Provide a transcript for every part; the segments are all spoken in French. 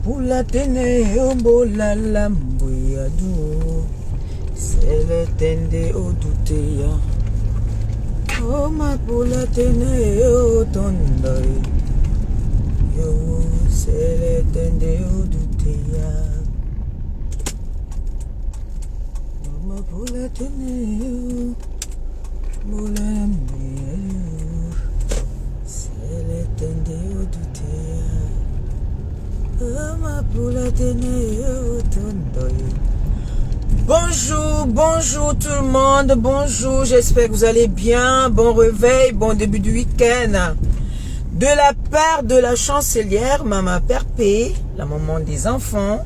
pula tene ombola lambuyadu. C'est le tende au douteya. Oh ma pula tene o tondoy. Yo, c'est le tende au douteya. Oh ma pula tene o ombola lambuyadu. C'est le tende au douteya. Oh ma pula tene o tondoy. Bonjour, bonjour tout le monde, bonjour, j'espère que vous allez bien, bon réveil, bon début du week-end. De la part de la chancelière, Maman Perpé, la maman des enfants,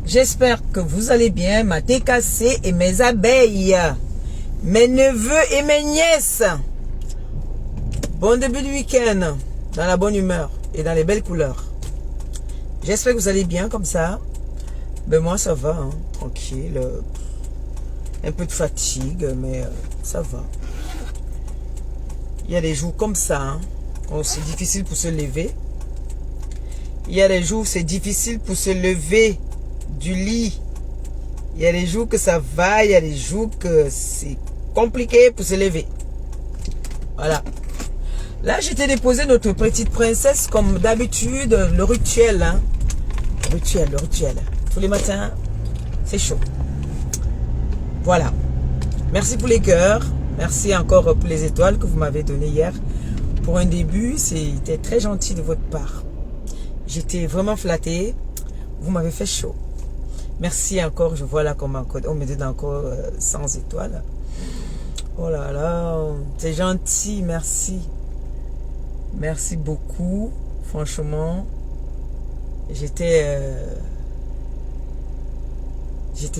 j'espère que vous allez bien, ma décassée et mes abeilles, mes neveux et mes nièces. Bon début du week-end, dans la bonne humeur et dans les belles couleurs. J'espère que vous allez bien comme ça. Ben moi ça va, hein, tranquille, un peu de fatigue, mais ça va. Il y a des jours comme ça, hein, où c'est difficile pour se lever. Il y a des jours où c'est difficile pour se lever du lit. Il y a des jours que ça va, il y a des jours que c'est compliqué pour se lever. Voilà. Là, j'étais déposé notre petite princesse comme d'habitude, le rituel, hein. Le rituel. Tous les matins, c'est chaud. Voilà. Merci pour les cœurs. Merci encore pour les étoiles que vous m'avez données hier. Pour un début, c'était très gentil de votre part. J'étais vraiment flattée. Vous m'avez fait chaud. Merci encore. Je vois là qu'on me donne encore 100 étoiles. Oh là là, c'est gentil. Merci. Merci beaucoup. Franchement, j'étais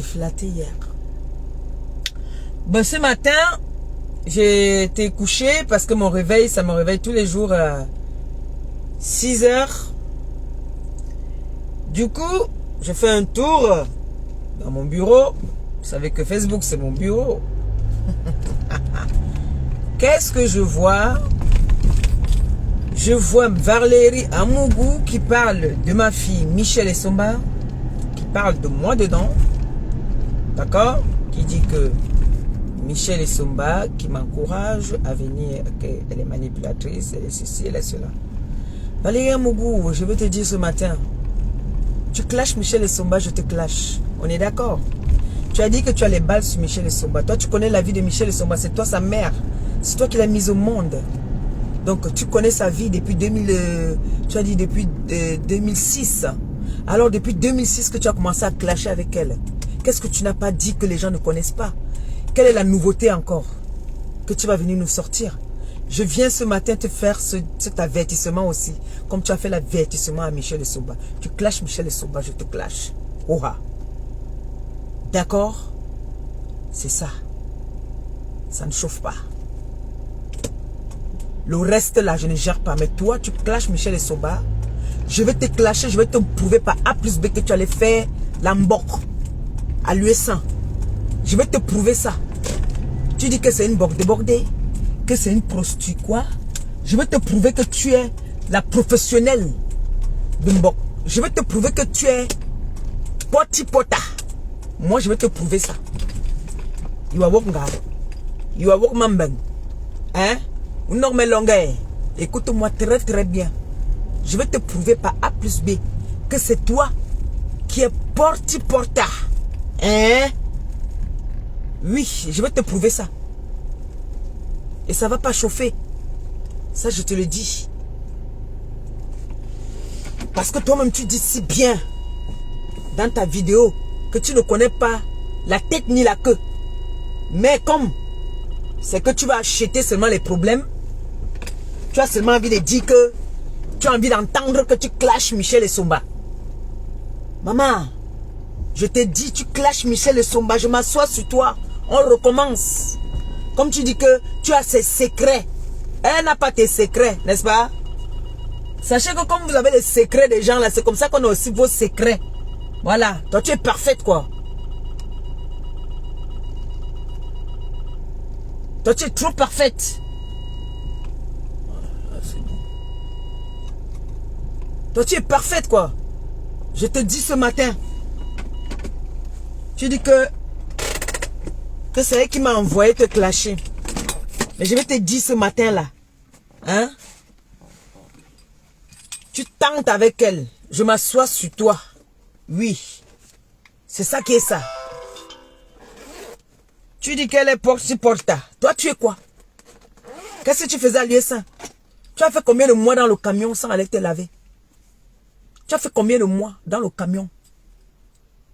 flattée hier. Ben, ce matin, j'ai été couchée parce que mon réveil, ça me réveille tous les jours à 6 heures. Du coup, je fais un tour dans mon bureau. Vous savez que Facebook, c'est mon bureau. Qu'est-ce que je vois? Je vois Valérie Amougou qui parle de ma fille Michelle Essomba, qui parle de moi dedans. D'accord? Qui dit que Michelle Essomba, qui m'encourage à venir, qu'elle est manipulatrice, elle est ceci, elle est cela. Valérie Amougou, je veux te dire ce matin, tu clashes Michelle Essomba, je te clash. On est d'accord? Tu as dit que tu as les balles sur Michelle Essomba. Toi, tu connais la vie de Michelle Essomba. C'est toi sa mère. C'est toi qui l'as mise au monde. Donc, tu connais sa vie depuis 2006. Alors, depuis 2006 que tu as commencé à clasher avec elle. Qu'est-ce que tu n'as pas dit que les gens ne connaissent pas? Quelle est la nouveauté encore que tu vas venir nous sortir? Je viens ce matin te faire cet avertissement aussi. Comme tu as fait l'avertissement à Michelle Essomba. Tu clashes Michelle Essomba, je te clash. Oha. D'accord? C'est ça. Ça ne chauffe pas. Le reste là, je ne gère pas. Mais toi, tu clashes Michelle Essomba. Je vais te clasher, je vais te prouver par A plus B que tu allais faire l'ambok à l'US1. Je vais te prouver ça. Tu dis que c'est une bok débordée, que c'est une prostituée, quoi. Je vais te prouver que tu es la professionnelle de mbok. Je vais te prouver que tu es poti-pota. Moi, je vais te prouver ça. You are walking, you are walking, mambeng. Hein? Norme longueur. Écoute-moi très très bien. Je vais te prouver par A plus B que c'est toi qui es porti-porta. Hein? Oui, je vais te prouver ça. Et ça va pas chauffer. Ça, je te le dis. Parce que toi-même, tu dis si bien dans ta vidéo que tu ne connais pas la tête ni la queue. Mais comme c'est que tu vas acheter seulement les problèmes, tu as seulement envie de dire que tu as envie d'entendre que tu clashes Michelle Essomba. Maman, je te dis, tu clashes Michelle Essomba, je m'assois sur toi, on recommence. Comme tu dis que tu as ses secrets, elle n'a pas tes secrets, n'est-ce pas? Sachez que comme vous avez les secrets des gens là, c'est comme ça qu'on a aussi vos secrets. Voilà, toi tu es parfaite quoi. Toi tu es trop parfaite. Toi, tu es parfaite, quoi. Je te dis ce matin. Tu dis que c'est elle qui m'a envoyé te clasher. Mais je vais te dire ce matin-là. Hein? Tu tentes avec elle. Je m'assois sur toi. Oui. C'est ça qui est ça. Tu dis qu'elle est porta. Toi, tu es quoi? Qu'est-ce que tu faisais à l'US1? Tu as fait combien de mois dans le camion sans aller te laver? Tu as fait combien de mois dans le camion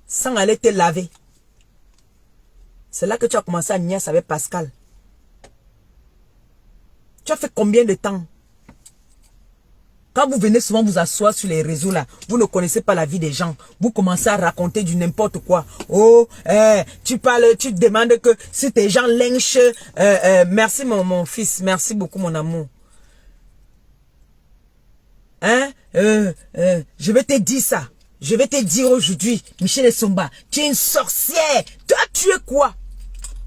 sans aller te laver? C'est là que tu as commencé à niaiser avec Pascal. Tu as fait combien de temps? Quand vous venez souvent vous asseoir sur les réseaux là, vous ne connaissez pas la vie des gens. Vous commencez à raconter du n'importe quoi. Oh, tu parles, tu te demandes que si tes gens lynchent. Merci mon fils, merci beaucoup mon amour. Hein? Je vais te dire ça. Je vais te dire aujourd'hui, Michel Essomba, tu es une sorcière. Toi, tu es quoi?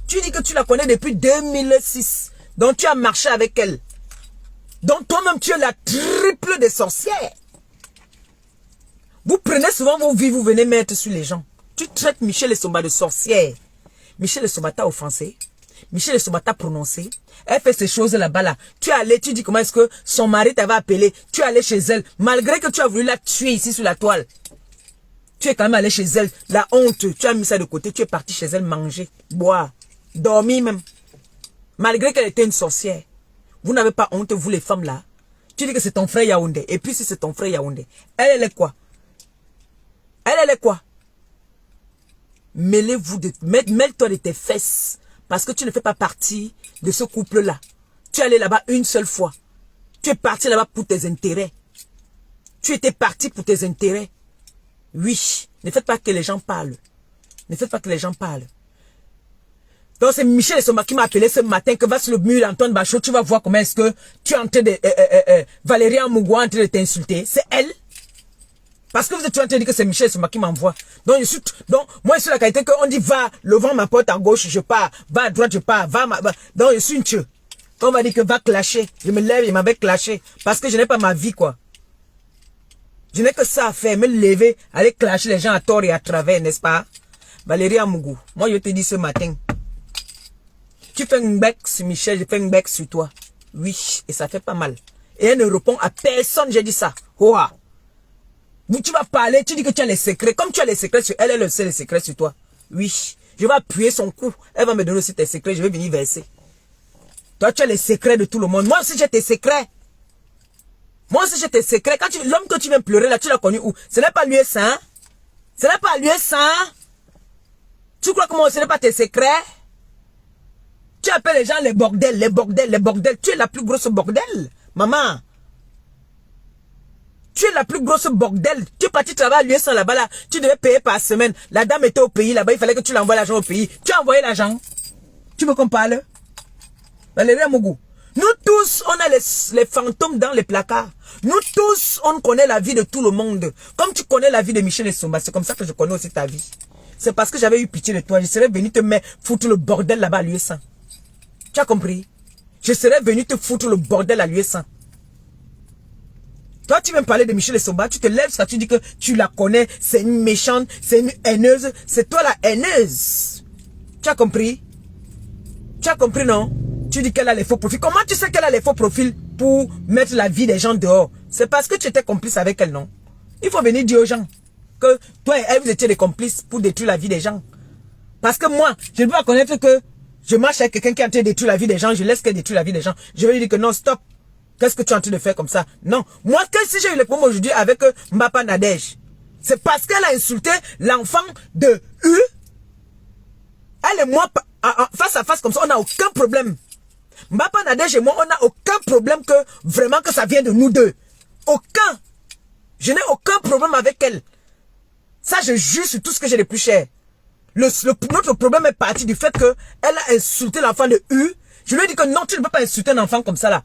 Tu dis que tu la connais depuis 2006. Donc tu as marché avec elle. Donc toi-même, tu es la triple des sorcières. Vous prenez souvent vos vies, vous venez mettre sur les gens. Tu traites Michel Essomba de sorcière. Michel Essomba t'a offensé. Michel Essomba t'a prononcé. Elle fait ces choses là-bas là. Tu es allé, tu dis comment est-ce que son mari t'avait appelé. Tu es allé chez elle. Malgré que tu as voulu la tuer ici sur la toile. Tu es quand même allé chez elle. La honte, tu as mis ça de côté. Tu es parti chez elle manger, boire, dormir même. Malgré qu'elle était une sorcière. Vous n'avez pas honte, vous les femmes là. Tu dis que c'est ton frère Yaoundé. Et puis si c'est ton frère Yaoundé, elle est quoi? Elle est quoi? Mêlez-vous, mêle-toi de tes fesses. Parce que tu ne fais pas partie de ce couple-là. Tu es allé là-bas une seule fois. Tu es parti là-bas pour tes intérêts. Tu étais parti pour tes intérêts. Oui. Ne faites pas que les gens parlent. Ne faites pas que les gens parlent. Donc c'est Michel Essomba qui m'a appelé ce matin que va sur le mur d'Antoine Bachot, tu vas voir comment est-ce que tu es en train de... Valérie Amougou en train de t'insulter. C'est elle. Parce que vous êtes en train de dire que c'est Michel Essomba qui m'envoie. Donc moi je suis la qualité qu'on dit va, levant ma porte à gauche, je pars. Va à droite, je pars. Donc je suis une tueuse. Quand on va dire que va clasher, je me lève, je m'avais clashé. Parce que je n'ai pas ma vie quoi. Je n'ai que ça à faire, me lever, aller clasher les gens à tort et à travers, n'est-ce pas? Valérie Amougou, moi je te dis ce matin. Tu fais un bec sur Michel, je fais un bec sur toi. Oui, et ça fait pas mal. Et elle ne répond à personne, j'ai dit ça. Oha. Tu vas parler, tu dis que tu as les secrets. Comme tu as les secrets sur elle, elle sait les secrets sur toi. Oui, je vais appuyer son cou. Elle va me donner aussi tes secrets, je vais venir verser. Toi, tu as les secrets de tout le monde. Moi aussi, j'ai tes secrets. Moi aussi, j'ai tes secrets. Quand l'homme que tu viens pleurer là, tu l'as connu où? Ce n'est pas l'US1. Ce n'est pas l'US1. Tu crois que moi, ce n'est pas tes secrets? Tu appelles les gens les bordels, les bordels, les bordels. Tu es la plus grosse bordel, maman. Tu es la plus grosse bordel. Tu es parti travailler à l'US1 là-bas là. Tu devais payer par semaine. La dame était au pays là-bas. Il fallait que tu l'envoies l'argent au pays. Tu as envoyé l'argent. Tu veux qu'on parle? Valérie Amougou. Nous tous, on a les fantômes dans les placards. Nous tous, on connaît la vie de tout le monde. Comme tu connais la vie de Michel Essomba, c'est comme ça que je connais aussi ta vie. C'est parce que j'avais eu pitié de toi. Je serais venu te foutre le bordel là-bas à l'US1. Tu as compris? Je serais venu te foutre le bordel à l'US1. Toi, tu viens me parler de Michel Essomba, tu te lèves, ça, tu dis que tu la connais, c'est une méchante, c'est une haineuse. C'est toi la haineuse. Tu as compris? Tu as compris, non? Tu dis qu'elle a les faux profils. Comment tu sais qu'elle a les faux profils pour mettre la vie des gens dehors? C'est parce que tu étais complice avec elle, non? Il faut venir dire aux gens que toi et elle, vous étiez des complices pour détruire la vie des gens. Parce que moi, je ne peux pas connaître que je marche avec quelqu'un qui est en train de détruire la vie des gens, je laisse qu'elle détruire la vie des gens. Je vais lui dire que non, stop. Qu'est-ce que tu es en train de faire comme ça? Non. Moi, si j'ai eu le problème aujourd'hui avec Mbapa Nadège, c'est parce qu'elle a insulté l'enfant de U. Elle et moi, face à face comme ça, on n'a aucun problème. Mbapa Nadège et moi, on n'a aucun problème que vraiment que ça vient de nous deux. Aucun. Je n'ai aucun problème avec elle. Ça, je jure sur tout ce que j'ai de plus cher. Notre problème est parti du fait qu'elle a insulté l'enfant de U. Je lui ai dit que non, tu ne peux pas insulter un enfant comme ça là.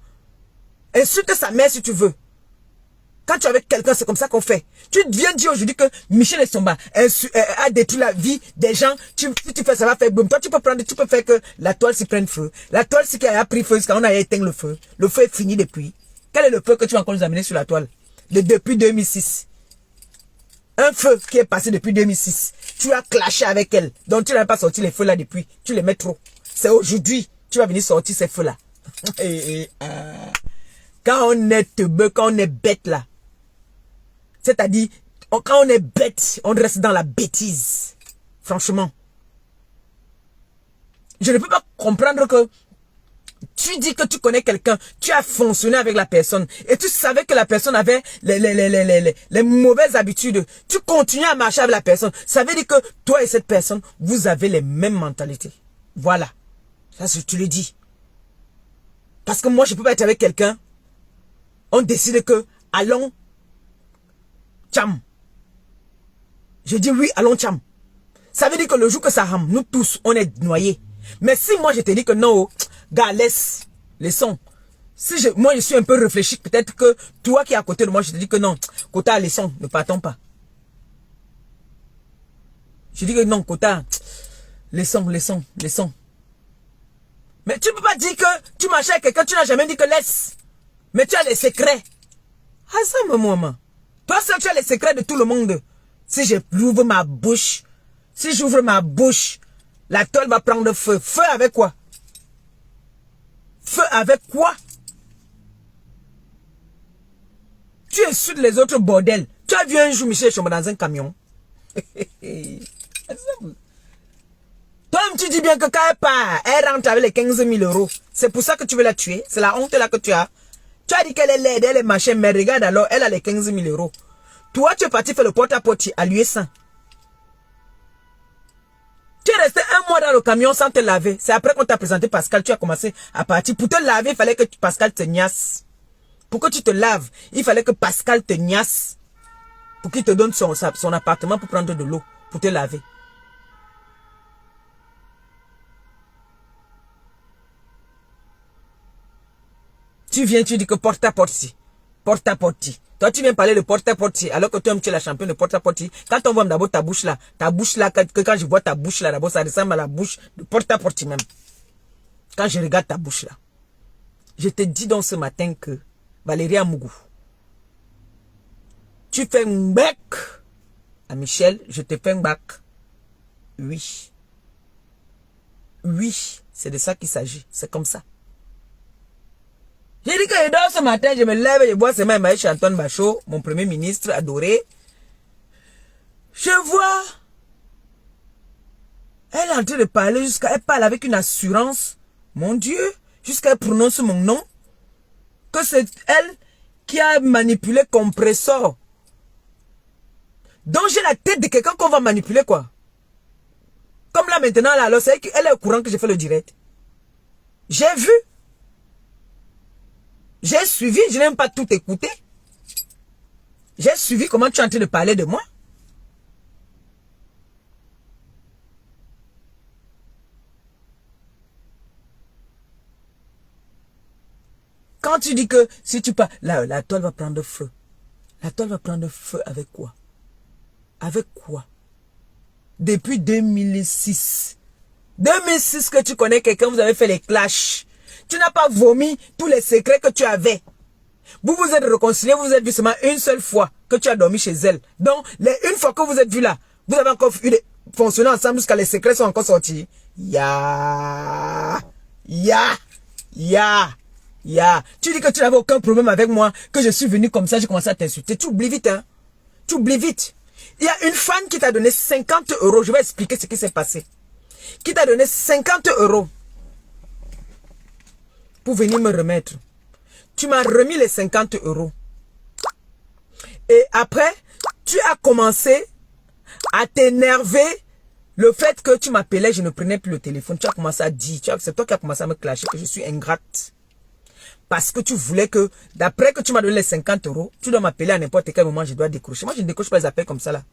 Insulte sa mère si tu veux. Quand tu es avec quelqu'un, c'est comme ça qu'on fait. Tu viens dire aujourd'hui que Michel Essomba a détruit la vie des gens. Si tu fais ça va faire boum. Toi, tu peux faire que la toile s'y prenne feu. La toile qui a pris feu jusqu'à on a éteint le feu. Le feu est fini depuis. Quel est le feu que tu vas encore nous amener sur la toile? Depuis 2006. Un feu qui est passé depuis 2006. Tu as clashé avec elle. Donc tu n'as pas sorti les feux là depuis. Tu les mets trop. C'est aujourd'hui. Tu vas venir sortir ces feux là. Quand on est teubeux, quand on est bête là. C'est-à-dire, quand on est bête, on reste dans la bêtise. Franchement. Je ne peux pas comprendre que tu dis que tu connais quelqu'un, tu as fonctionné avec la personne et tu savais que la personne avait les mauvaises habitudes. Tu continues à marcher avec la personne. Ça veut dire que toi et cette personne, vous avez les mêmes mentalités. Voilà. Ça, tu le dis. Parce que moi, je ne peux pas être avec quelqu'un. On décide que, allons, tcham. Je dis oui, allons, tcham. Ça veut dire que le jour que ça rame, nous tous, on est noyés. Mais si moi, je te dis que non, gars, laisse les sons. Si moi, je suis un peu réfléchi, peut-être que toi qui es à côté de moi, je te dis que non, Kota, les sons, ne partons pas. Je dis que non, Kota, les sons. Mais tu ne peux pas dire que tu marches avec quelqu'un, tu n'as jamais dit que laisse. Mais tu as les secrets. Ah ça, maman. Toi seul, tu as les secrets de tout le monde. Si j'ouvre ma bouche, la tôle va prendre feu. Feu avec quoi? Feu avec quoi? Tu insultes les autres bordels. Tu as vu un jour Michel Chomba dans un camion. Toi-même, tu dis bien que quand elle part, elle rentre avec les 15 000 euros. C'est pour ça que tu veux la tuer. C'est la honte là que tu as. Tu as dit qu'elle est laide, elle est machin, mais regarde alors, elle a les 15 000 euros. Toi, tu es parti faire le porte-à-porte à l'US1. Tu es resté un mois dans le camion sans te laver. C'est après qu'on t'a présenté Pascal, tu as commencé à partir. Pour te laver, il fallait que Pascal te niasse. Pour que tu te laves, il fallait que Pascal te niasse. Pour qu'il te donne son appartement pour prendre de l'eau, pour te laver. Tu viens, tu dis que porte-à-porte. Porte-à-porte. Toi, tu viens parler de porte-à-porte, alors que toi, tu es la championne de porte-à-porte. Quand on voit d'abord ta bouche là, que quand je vois ta bouche là, d'abord, ça ressemble à la bouche de porte-à-porte même. Quand je regarde ta bouche là, je te dis donc ce matin que, Valérie Amougou, tu fais un bec à Michel, je te fais un bac. Oui. Oui, c'est de ça qu'il s'agit. C'est comme ça. J'ai dit que je dors ce matin, je me lève et je bois seulement Maïch Antoine Bachot, mon premier ministre adoré. Je vois, elle est en train de parler elle parle avec une assurance, mon Dieu, jusqu'à elle prononce mon nom, que c'est elle qui a manipulé Compressor. Donc j'ai la tête de quelqu'un qu'on va manipuler quoi. Comme là maintenant, là, alors c'est qu'elle est au courant que j'ai fait le direct. J'ai vu. J'ai suivi, je n'ai même pas tout écouté. J'ai suivi comment tu es en train de parler de moi. Quand tu dis que si tu pars, la toile va prendre feu. La toile va prendre feu avec quoi? Avec quoi? Depuis 2006. 2006 que tu connais quelqu'un, vous avez fait les clashs. Tu n'as pas vomi tous les secrets que tu avais. Vous vous êtes réconciliés, vous vous êtes vu seulement une seule fois que tu as dormi chez elle. Donc, une fois que vous êtes vu là, vous avez encore fonctionné ensemble jusqu'à les secrets sont encore sortis. Ya. Tu dis que tu n'avais aucun problème avec moi, que je suis venu comme ça, j'ai commencé à t'insulter. Tu oublies vite, hein. Tu oublies vite. Il y a une fan qui t'a donné 50 euros. Je vais expliquer ce qui s'est passé. Qui t'a donné 50 euros. Pour venir me remettre. Tu m'as remis les 50 euros. Et après, tu as commencé à t'énerver le fait que tu m'appelais, je ne prenais plus le téléphone. Tu as commencé à dire, c'est toi qui as commencé à me clasher que je suis ingrate. Parce que tu voulais que, d'après que tu m'as donné les 50 euros, tu dois m'appeler à n'importe quel moment, je dois décrocher. Moi, je ne décroche pas les appels comme ça là.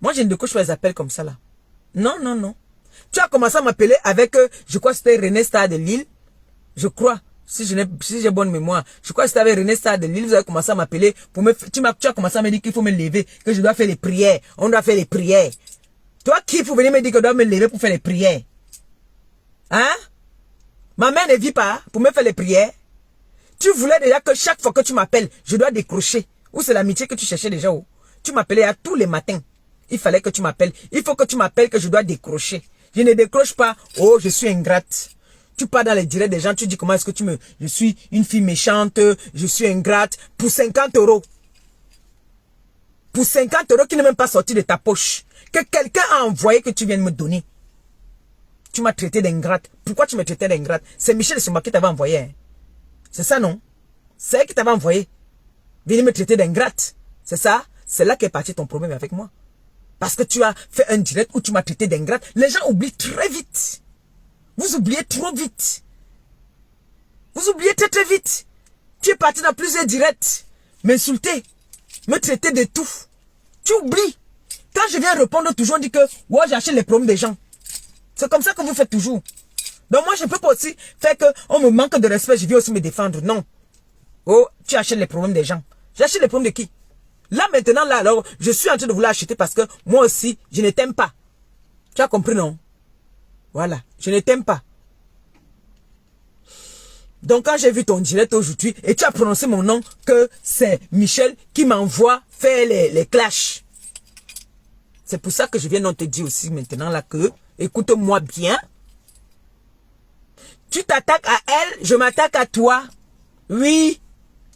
Moi, je ne décroche pas les appels comme ça là. Non. Tu as commencé à m'appeler avec, je crois que c'était René Star de Lille. Je crois, si j'ai bonne mémoire. Je crois que c'était avec René Star de Lille. Vous avez commencé à m'appeler. Tu as commencé à me dire qu'il faut me lever. Que je dois faire les prières. On doit faire les prières. Toi qui pour venir me dire que je dois me lever pour faire les prières? Hein? Ma mère ne vit pas pour me faire les prières. Tu voulais déjà que chaque fois que tu m'appelles, je dois décrocher. Ou c'est l'amitié que tu cherchais déjà? Oh? Tu m'appelais à tous les matins. Il fallait que tu m'appelles. Il faut que tu m'appelles que je dois décrocher. Je ne décroche pas. Oh, je suis ingrate. Tu pars dans les directs des gens, tu dis comment est-ce que je suis une fille méchante, je suis ingrate. Pour 50 euros. Pour 50 euros qui n'est même pas sorti de ta poche. Que quelqu'un a envoyé que tu viennes me donner. Tu m'as traité d'ingrate. Pourquoi tu me traitais d'ingrate? C'est Michel Suma qui t'avait envoyé. Hein? C'est ça, non? C'est elle qui t'avait envoyé. Venir me traiter d'ingrate. C'est ça? C'est là qu'est parti ton problème avec moi. Parce que tu as fait un direct où tu m'as traité d'ingrate. Les gens oublient très vite. Vous oubliez trop vite. Vous oubliez très très vite. Tu es parti dans plusieurs directs. M'insulter. Me traiter de tout. Tu oublies. Quand je viens répondre toujours, on dit que ouais, j'achète les problèmes des gens. C'est comme ça que vous faites toujours. Donc moi, je ne peux pas aussi faire qu'on me manque de respect, je viens aussi me défendre. Non. Oh, tu achètes les problèmes des gens. J'achète les problèmes de qui? Là, maintenant, là, alors, je suis en train de vouloir acheter parce que moi aussi, je ne t'aime pas. Tu as compris, non? Voilà. Je ne t'aime pas. Donc, quand j'ai vu ton direct aujourd'hui et tu as prononcé mon nom, que c'est Michel qui m'envoie faire les clashs. C'est pour ça que je viens de te dire aussi maintenant là que, écoute-moi bien. Tu t'attaques à elle, je m'attaque à toi. Oui.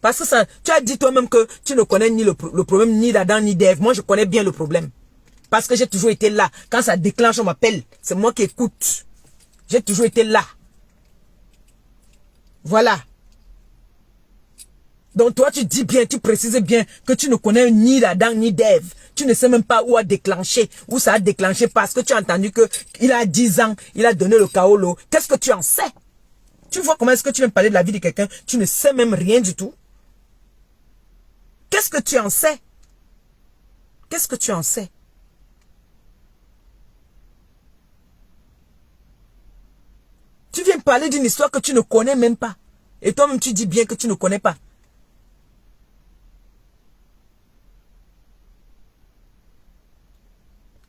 Parce que ça, tu as dit toi-même que tu ne connais ni le problème, ni d'Adam, ni d'Ève. Moi, je connais bien le problème. Parce que j'ai toujours été là. Quand ça déclenche, on m'appelle. C'est moi qui écoute. J'ai toujours été là. Voilà. Donc toi, tu dis bien, tu précises bien que tu ne connais ni d'Adam, ni d'Ève. Tu ne sais même pas où a déclenché, où ça a déclenché parce que tu as entendu que il a 10 ans, il a donné le kaolo. Qu'est-ce que tu en sais? Tu vois comment est-ce que tu viens parler de la vie de quelqu'un? Tu ne sais même rien du tout. Qu'est-ce que tu en sais? Qu'est-ce que tu en sais? Tu viens parler d'une histoire que tu ne connais même pas. Et toi-même, tu dis bien que tu ne connais pas.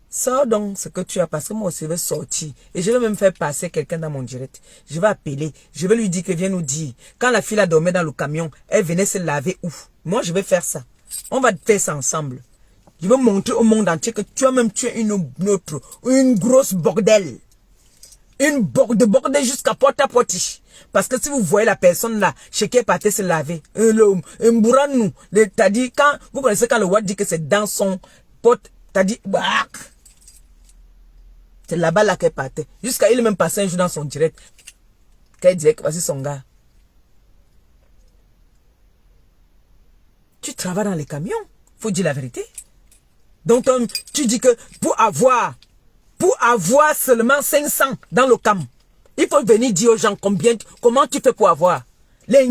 Sors donc ce que tu as parce que moi aussi je vais sortir. Et je vais même faire passer quelqu'un dans mon direct. Je vais appeler. Je vais lui dire que viens nous dire. Quand la fille a dormi dans le camion, elle venait se laver où? Moi je vais faire ça. On va faire ça ensemble. Je vais montrer au monde entier que toi-même tu es une grosse bordel. Une bordel jusqu'à porte à porte. Parce que si vous voyez la personne là, chez qui elle partait se laver, t'as dit, quand, vous connaissez quand le Watt dit que c'est dans son porte, t'as dit, bah, c'est là-bas là qu'elle partait. Jusqu'à il est même passé un jour dans son direct. Qu'elle disait que voici son gars. Tu travailles dans les camions. Faut dire la vérité. Donc tu dis que pour avoir seulement 500 dans le cam, il faut venir dire aux gens comment tu fais pour avoir les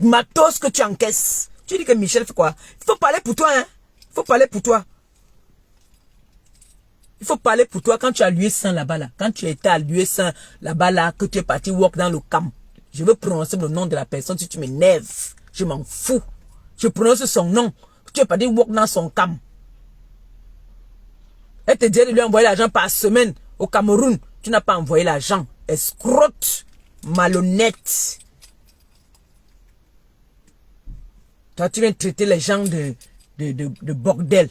matos que tu encaisses. Tu dis que Michel fait quoi? Il faut parler pour toi, hein. Il faut parler pour toi. Il faut parler pour toi quand tu as l'UE 100 là-bas là. Quand tu étais à l'UE 100 là-bas là, que tu es parti walk dans le camp. Je veux prononcer le nom de la personne si tu m'énerves. Je m'en fous. Je prononce son nom. Tu es parti walk dans son camp. Elle te dit de lui envoyer l'argent par semaine au Cameroun. Tu n'as pas envoyé l'argent. Escrotte. Malhonnête. Toi, tu viens traiter les gens de bordel.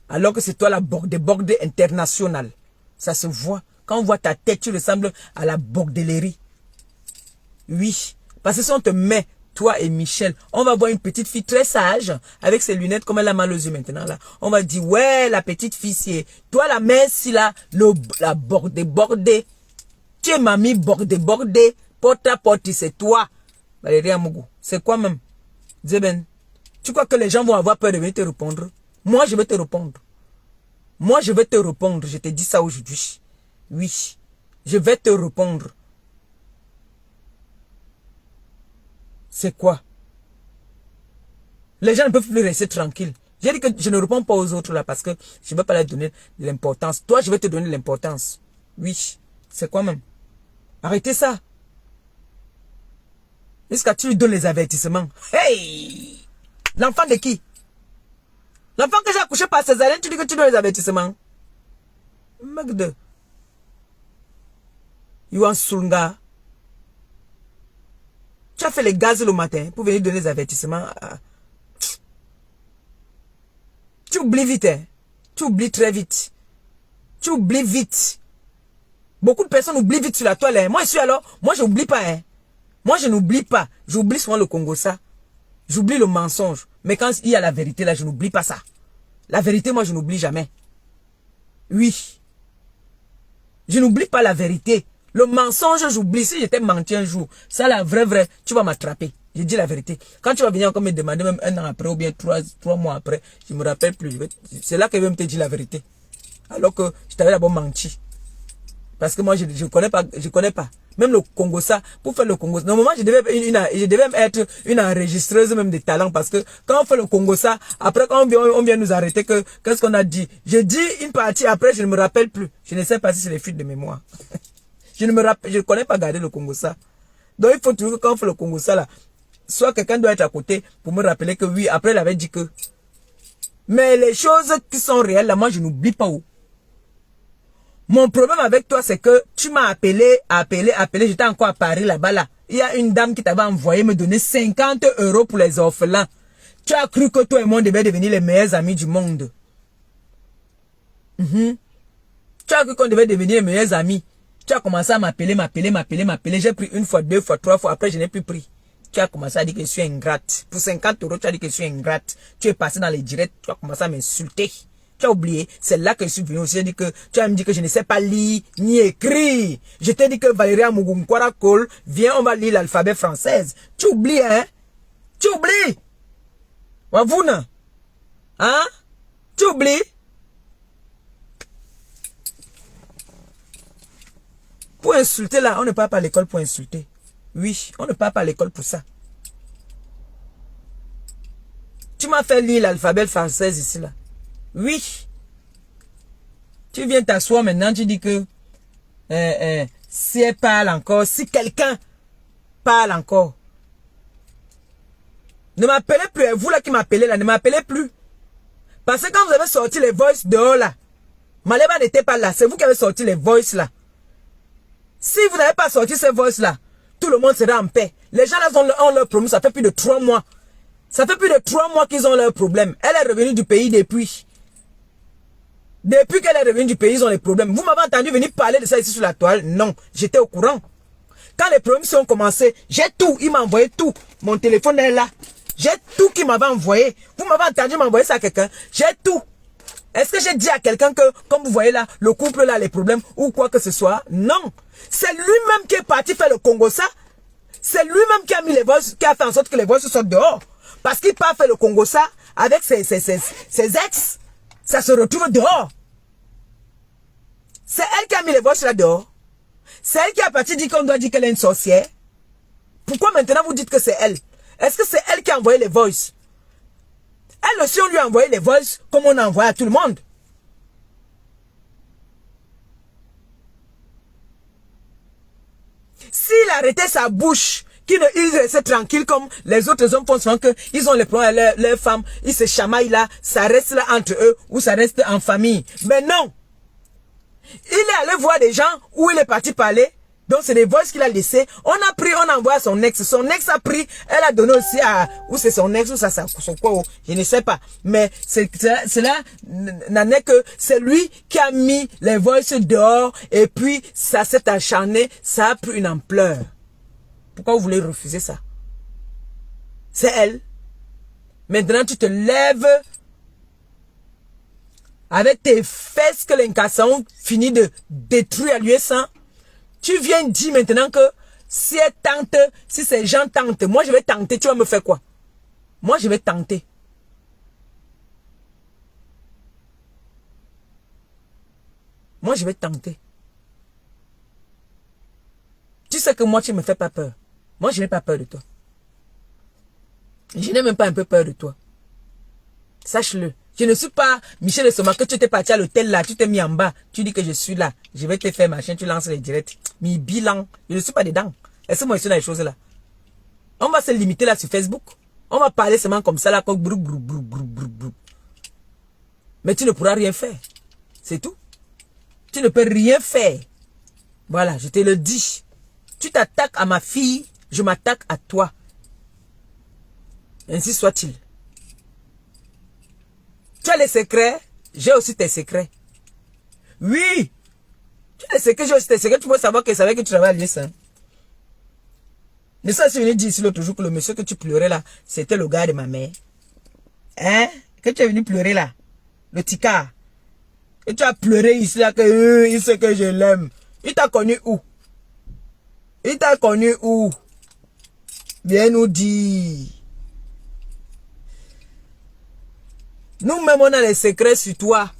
Alors que c'est toi la bordel internationale. Ça se voit. Quand on voit ta tête, tu ressembles à la bordellerie. Oui. Parce que si on te met, toi et Michel, on va voir une petite fille très sage, avec ses lunettes comme elle a mal aux yeux maintenant là. On va dire, ouais, la petite fille, c'est toi la mère, si là, la bordée. Tu es mamie bordée. Porte à porte, c'est toi. Valérie Amougou. C'est quoi même? Zeben. Tu crois que les gens vont avoir peur de venir te répondre? Moi, je vais te répondre. Moi, je vais te répondre. Je te dis ça aujourd'hui. Oui. Je vais te répondre. C'est quoi? Les gens ne peuvent plus rester tranquilles. J'ai dit que je ne réponds pas aux autres là parce que je ne veux pas leur donner de l'importance. Toi, je vais te donner l'importance. Oui. C'est quoi même? Arrêtez ça. Est-ce que tu lui donnes les avertissements? Hey! L'enfant de qui? L'enfant que j'ai accouché par césarienne, tu dis que tu donnes les avertissements. Magde. Yuan Sulnga. Tu as fait les gaz le matin pour venir donner les avertissements. Tu oublies vite, hein. Tu oublies très vite. Tu oublies vite. Beaucoup de personnes oublient vite sur la toile. Hein. Moi, je suis alors, moi, je n'oublie pas. Hein. Moi, je n'oublie pas. J'oublie souvent le Congo, ça. J'oublie le mensonge. Mais quand il y a la vérité, là, je n'oublie pas ça. La vérité, moi, je n'oublie jamais. Oui. Je n'oublie pas la vérité. Le mensonge, j'oublie. Si j'étais menti un jour, ça, la vraie, tu vas m'attraper. Je dis la vérité. Quand tu vas venir encore me demander, même un an après, ou bien trois mois après, je me rappelle plus. C'est là que je vais me te dire la vérité. Alors que je t'avais d'abord menti. Parce que moi, je connais pas. Même le Congo, ça, pour faire le Congo, normalement, je devais être une enregistreuse même des talents. Parce que quand on fait le Congo, ça, après, quand on vient nous arrêter, qu'est-ce qu'on a dit? Je dis une partie, après, je ne me rappelle plus. Je ne sais pas si c'est les fuites de mémoire. Je ne connais pas garder le Congo, ça. Donc, il faut toujours que quand on fait le Congo, ça, là, soit quelqu'un doit être à côté pour me rappeler que oui, après, il avait dit que. Mais les choses qui sont réelles, là, moi, je n'oublie pas où. Mon problème avec toi, c'est que tu m'as appelé, j'étais encore à Paris là-bas là. Il y a une dame qui t'avait envoyé me donner 50 € pour les orphelins. Tu as cru que toi et moi, on devait devenir les meilleurs amis du monde. Tu as cru qu'on devait devenir les meilleurs amis. Tu as commencé à m'appeler. J'ai pris une fois, deux fois, trois fois. Après, je n'ai plus pris. Tu as commencé à dire que je suis ingrate. Pour 50 €, tu as dit que je suis ingrate. Tu es passé dans les directs, tu as commencé à m'insulter. Tu as oublié, c'est là que je suis venu aussi. Dit que, tu as me dit que je ne sais pas lire ni écrire. Je t'ai dit que Valéria Mugunkwara Cole, viens, on va lire l'alphabet française. Tu oublies, hein? Tu oublies? Wavouna? Hein? Tu oublies? Pour insulter là, on ne part pas à l'école pour insulter. Oui, on ne part pas à l'école pour ça. Tu m'as fait lire l'alphabet français ici là. Oui. Tu viens t'asseoir maintenant, tu dis que si elle parle encore, si quelqu'un parle encore, ne m'appelez plus, vous là qui m'appelez là, ne m'appelez plus. Parce que quand vous avez sorti les voices dehors là, Maleba n'était pas là, c'est vous qui avez sorti les voices là. Si vous n'avez pas sorti ces voices là, tout le monde sera en paix. Les gens là ont leur problème, ça fait plus de 3 mois. Ça fait plus de 3 mois qu'ils ont leur problème. Elle est revenue du pays depuis. Depuis qu'elle est revenue du pays, ils ont les problèmes. Vous m'avez entendu venir parler de ça ici sur la toile? Non, j'étais au courant. Quand les problèmes ont commencé, j'ai tout. Il m'a envoyé tout. Mon téléphone est là. J'ai tout qu'il m'avait envoyé. Vous m'avez entendu m'envoyer ça à quelqu'un? J'ai tout. Est-ce que j'ai dit à quelqu'un que, comme vous voyez là, le couple là, les problèmes ou quoi que ce soit? Non. C'est lui-même qui est parti faire le Congo ça. C'est lui-même qui a mis les voices, qui a fait en sorte que les voices sortent dehors. Parce qu'il part faire le Congo ça avec ses ex. Ça se retrouve dehors. C'est elle qui a mis les voices là dehors. C'est elle qui a parti dire qu'on doit dire qu'elle est une sorcière. Pourquoi maintenant vous dites que c'est elle? Est-ce que c'est elle qui a envoyé les voices? Elle aussi, on lui a envoyé les voices comme on a envoyé à tout le monde. S'il arrêtait sa bouche, qu'il restait tranquille comme les autres hommes font souvent qu'ils ont les problèmes à leurs femmes, ils se chamaillent là, ça reste là entre eux ou ça reste en famille. Mais non. Il est allé voir des gens où il est parti parler. Donc c'est des voices qu'il a laissées. On a pris, on a envoyé à son ex. Son ex a pris, elle a donné aussi à... Ou c'est son ex ou ça son quoi, je ne sais pas. Mais cela n'en est que c'est lui qui a mis les voices dehors et puis ça s'est acharné, ça a pris une ampleur. Pourquoi vous voulez refuser ça? C'est elle. Maintenant tu te lèves avec tes fesses que l'incarcération finit de détruire à l'US1. Tu viens dire maintenant que si elle tente, si ces gens tentent, moi je vais tenter, tu vas me faire quoi? Moi je vais tenter. Moi je vais tenter. Tu sais que moi tu ne me fais pas peur. Moi je n'ai pas peur de toi. Je n'ai même pas un peu peur de toi. Sache-le. Je ne suis pas Michel Soma que tu t'es parti à l'hôtel là, tu t'es mis en bas, tu dis que je suis là, je vais te faire machin, tu lances les directs. Mais bilan, je ne suis pas dedans. Laisse-moi essayer dans les choses là. On va se limiter là sur Facebook. On va parler seulement comme ça là, comme brou, brou, brou, brou, brou, brou. Mais tu ne pourras rien faire. C'est tout. Tu ne peux rien faire. Voilà, je te le dis. Tu t'attaques à ma fille, je m'attaque à toi. Ainsi soit-il. Tu as les secrets, j'ai aussi tes secrets. Oui. Tu as les secrets, j'ai aussi tes secrets. Tu peux savoir que c'est avec que tu travailles à l'USAID. Mais ça, c'est venu dire ici l'autre jour que le monsieur que tu pleurais là, c'était le gars de ma mère. Hein? Que tu es venu pleurer là. Le ticard. Et tu as pleuré ici là que il sait que je l'aime. Il t'a connu où? Il t'a connu où? Viens nous dire. Nous-mêmes, on a les secrets sur toi.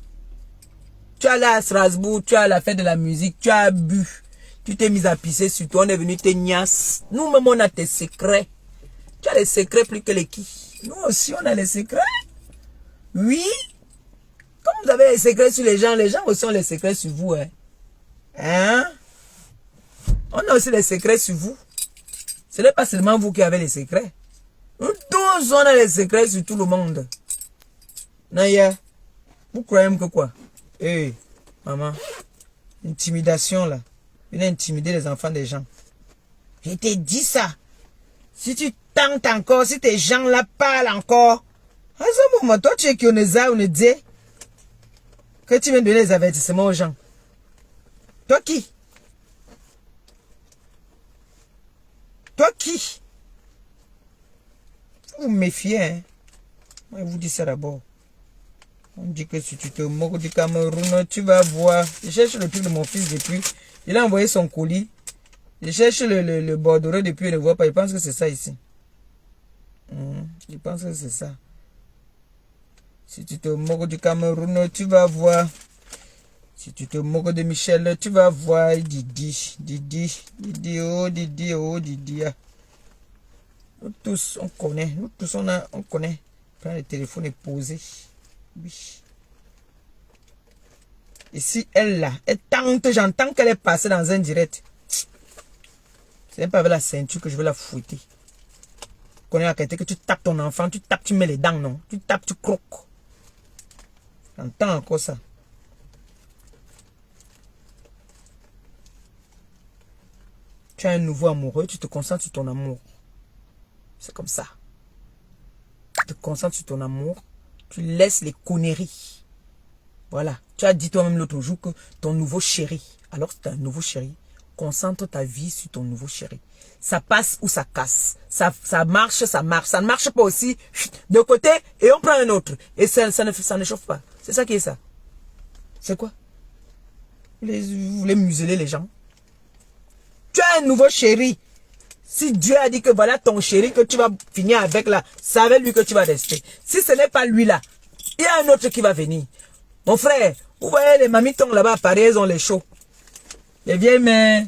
Tu es allé à Strasbourg, tu as la fête de la musique, tu as bu. Tu t'es mis à pisser sur toi, on est venu te niasse. Nous-mêmes, on a tes secrets. Tu as les secrets plus que les qui. Nous aussi, on a les secrets. Oui. Comme vous avez les secrets sur les gens aussi ont les secrets sur vous. Hein? On a aussi les secrets sur vous. Ce n'est pas seulement vous qui avez les secrets. Nous tous, on a les secrets sur tout le monde. Naya, vous croyez que quoi? Eh, maman, intimidation là. Il a intimidé les enfants des gens. Je t'ai dit ça. Si tu tentes encore, si tes gens là parlent encore, à ce moment, toi tu es qui on est dit que tu viens donner les avertissements aux gens. Toi qui? Toi qui? Vous me méfiez, hein? Moi, je vous dis ça d'abord. On dit que si tu te moques du Cameroun, tu vas voir. Je cherche le truc de mon fils depuis. Il a envoyé son colis. Je cherche le bordereau depuis, il ne voit pas. Il pense que c'est ça ici. Il pense que c'est ça. Si tu te moques du Cameroun, tu vas voir. Si tu te moques de Michel, tu vas voir. Didi, oh, Didi, oh, Didi. Nous tous, on connaît. Nous tous, on connaît. Prends le téléphone et poser. Oui. Et si elle là, elle tente, j'entends qu'elle est passée dans un direct. C'est même pas avec la ceinture que je vais la fouetter. Tu connais la qualité que tu tapes ton enfant, tu tapes, tu mets les dents, non? Tu tapes, tu croques. J'entends encore ça. Tu as un nouveau amoureux, tu te concentres sur ton amour. C'est comme ça. Tu te concentres sur ton amour. Tu laisses les conneries. Voilà. Tu as dit toi-même l'autre jour que ton nouveau chéri. Alors c'est un nouveau chéri. Concentre ta vie sur ton nouveau chéri. Ça passe ou ça casse. Ça marche, ça marche. Ça ne marche pas aussi. De côté et on prend un autre. Et ça ne chauffe pas. C'est ça qui est ça. C'est quoi? Vous voulez museler les gens? Tu as un nouveau chéri. Si Dieu a dit que voilà ton chéri que tu vas finir avec là, c'est avec lui que tu vas rester. Si ce n'est pas lui là, il y a un autre qui va venir. Mon frère, vous voyez les mamitons là-bas à Paris, elles ont les chauds. Les vieilles mères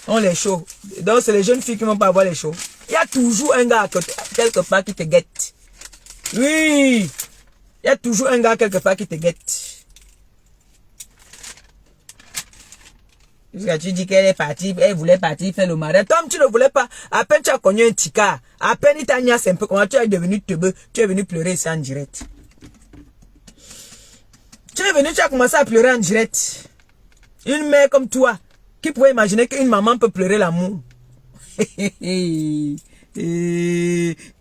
ont les chauds. Donc c'est les jeunes filles qui ne vont pas avoir les chauds. Il y a toujours un gars à côté, quelque part qui te guette. Oui, il y a toujours un gars quelque part qui te guette. Parce que tu dis qu'elle est partie, elle voulait partir faire le mariage. Tom, tu ne voulais pas. À peine tu as connu un ticard. À peine il t'a niasse un peu. Comment tu es devenu teubeux. Tu es venu pleurer ici en direct. Tu es venu, tu as commencé à pleurer en direct. Une mère comme toi, qui pouvait imaginer qu'une maman peut pleurer l'amour. Du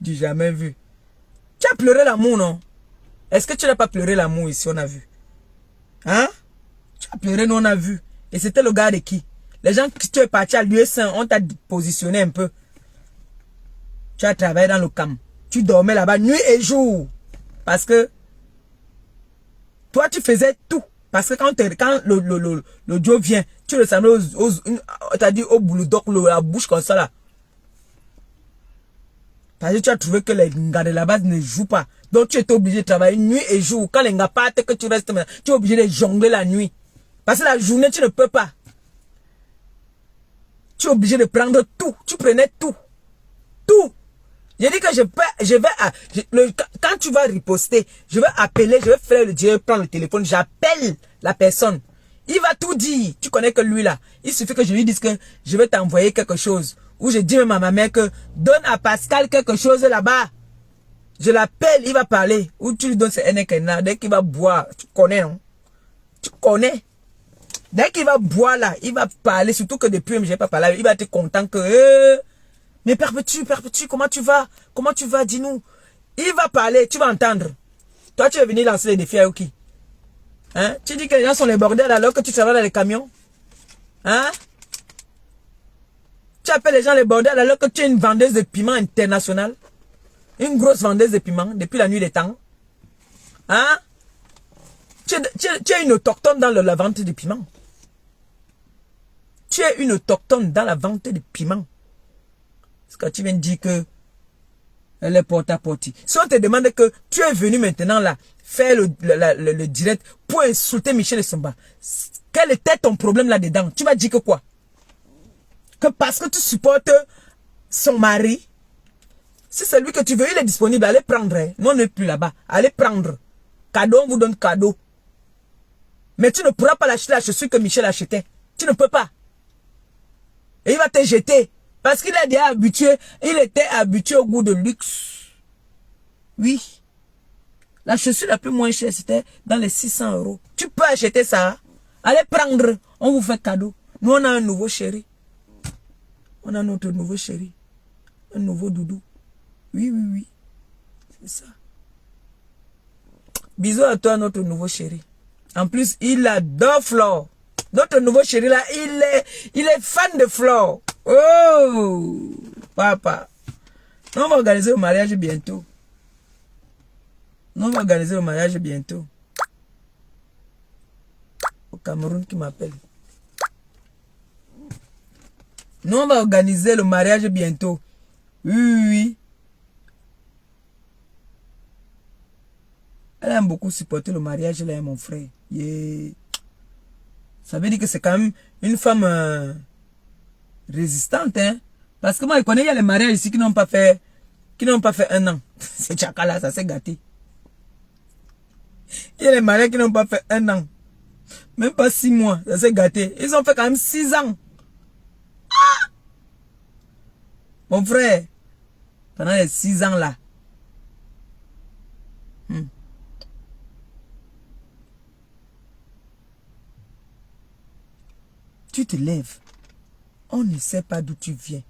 jamais vu. Tu as pleuré l'amour, non? Est-ce que tu n'as pas pleuré l'amour ici, on a vu? Hein? Tu as pleuré, nous on a vu. Et c'était le gars de qui? Les gens qui tu es parti à l'US1, on t'a positionné un peu. Tu as travaillé dans le camp. Tu dormais là-bas nuit et jour. Parce que toi, tu faisais tout. Parce que quand le Joe vient, tu le semblais t'as dit au boulot, donc la bouche comme ça là. Parce que tu as trouvé que les gars de la base ne jouent pas. Donc tu étais obligé de travailler nuit et jour. Quand les gars partent, que tu restes, tu es obligé de jongler la nuit. Parce que la journée, tu ne peux pas. Tu es obligé de prendre tout. Tu prenais tout. Tout. J'ai dit que quand tu vas riposter, je vais appeler, je vais faire le Dieu, prendre le téléphone, j'appelle la personne. Il va tout dire. Tu connais que lui là. Il suffit que je lui dise que je vais t'envoyer quelque chose. Ou je dis même à ma mère que donne à Pascal quelque chose là-bas. Je l'appelle, il va parler. Ou tu lui donnes ce NKNA, dès qu'il va boire. Tu connais, non? Tu connais. Dès qu'il va boire là, il va parler, surtout que depuis, je n'ai pas parlé, il va être content que, mais Père Petit, comment tu vas? Comment tu vas? Dis-nous. Il va parler, tu vas entendre. Toi, tu es venu lancer les défis à qui? Hein? Tu dis que les gens sont les bordels alors que tu travailles dans les camions? Hein? Tu appelles les gens les bordels alors que tu es une vendeuse de piment internationale? Une grosse vendeuse de piment depuis la nuit des temps? Hein? Tu es une autochtone dans la vente de piment. Tu es une autochtone dans la vente de piment. Parce que tu viens de dire que elle est porte-à-porte. Si on te demande que tu es venu maintenant là, faire le direct pour insulter Michel Essomba, quel était ton problème là-dedans? Tu vas dire que quoi? Que parce que tu supportes son mari, si c'est lui que tu veux, il est disponible, allez prendre. Hein. Non, on n'est plus là-bas. Allez prendre. Cadeau, on vous donne cadeau. Mais tu ne pourras pas l'acheter la chaussure que Michel achetait. Tu ne peux pas. Et il va te jeter. Parce qu'il est déjà habitué, il était habitué au goût de luxe. Oui. La chaussure la plus moins chère, c'était dans les 600 €. Tu peux acheter ça. Allez prendre. On vous fait cadeau. Nous, on a un nouveau chéri. On a notre nouveau chéri. Un nouveau doudou. Oui, oui, oui. C'est ça. Bisous à toi, notre nouveau chéri. En plus, il adore Flore. Notre nouveau chéri là, il est fan de Flore. Oh, papa. On va organiser le mariage bientôt. On va organiser le mariage bientôt. Au Cameroun qui m'appelle. Nous, on va organiser le mariage bientôt. Oui, oui, oui. Elle aime beaucoup supporter le mariage, là, mon frère. Yeah. Ça veut dire que c'est quand même une femme résistante, hein. Parce que moi, je connais, il y a les mariages ici qui n'ont pas fait 1 an. C'est Tchakala, ça s'est gâté. Il y a les mariages qui n'ont pas fait 1 an. Même pas 6 mois, ça s'est gâté. Ils ont fait quand même 6 ans. Ah! Mon frère, pendant les 6 ans là. Tu te lèves. On ne sait pas d'où tu viens.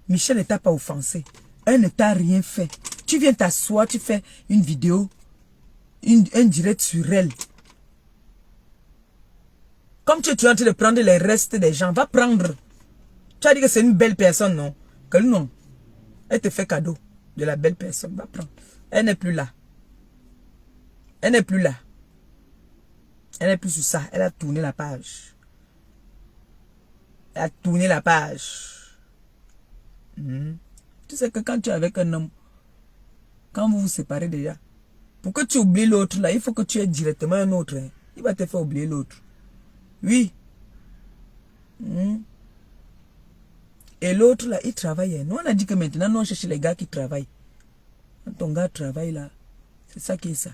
Michel ne t'a pas offensé. Elle ne t'a rien fait. Tu viens t'asseoir, tu fais une vidéo, un direct sur elle. Comme tu es en train de prendre les restes des gens, va prendre. Tu as dit que c'est une belle personne, non? Que non. Elle te fait cadeau de la belle personne. Va prendre. Elle n'est plus là. Elle n'est plus là. Elle n'est plus sur ça. Elle a tourné la page. Elle a tourné la page. Tu sais que quand tu es avec un homme, quand vous vous séparez déjà, pour que tu oublies l'autre là, il faut que tu aies directement un autre. Hein. Il va te faire oublier l'autre. Oui. Et l'autre là, il travaille. Hein. Nous on a dit que maintenant, nous on cherche les gars qui travaillent. Quand ton gars travaille là, c'est ça qui est ça.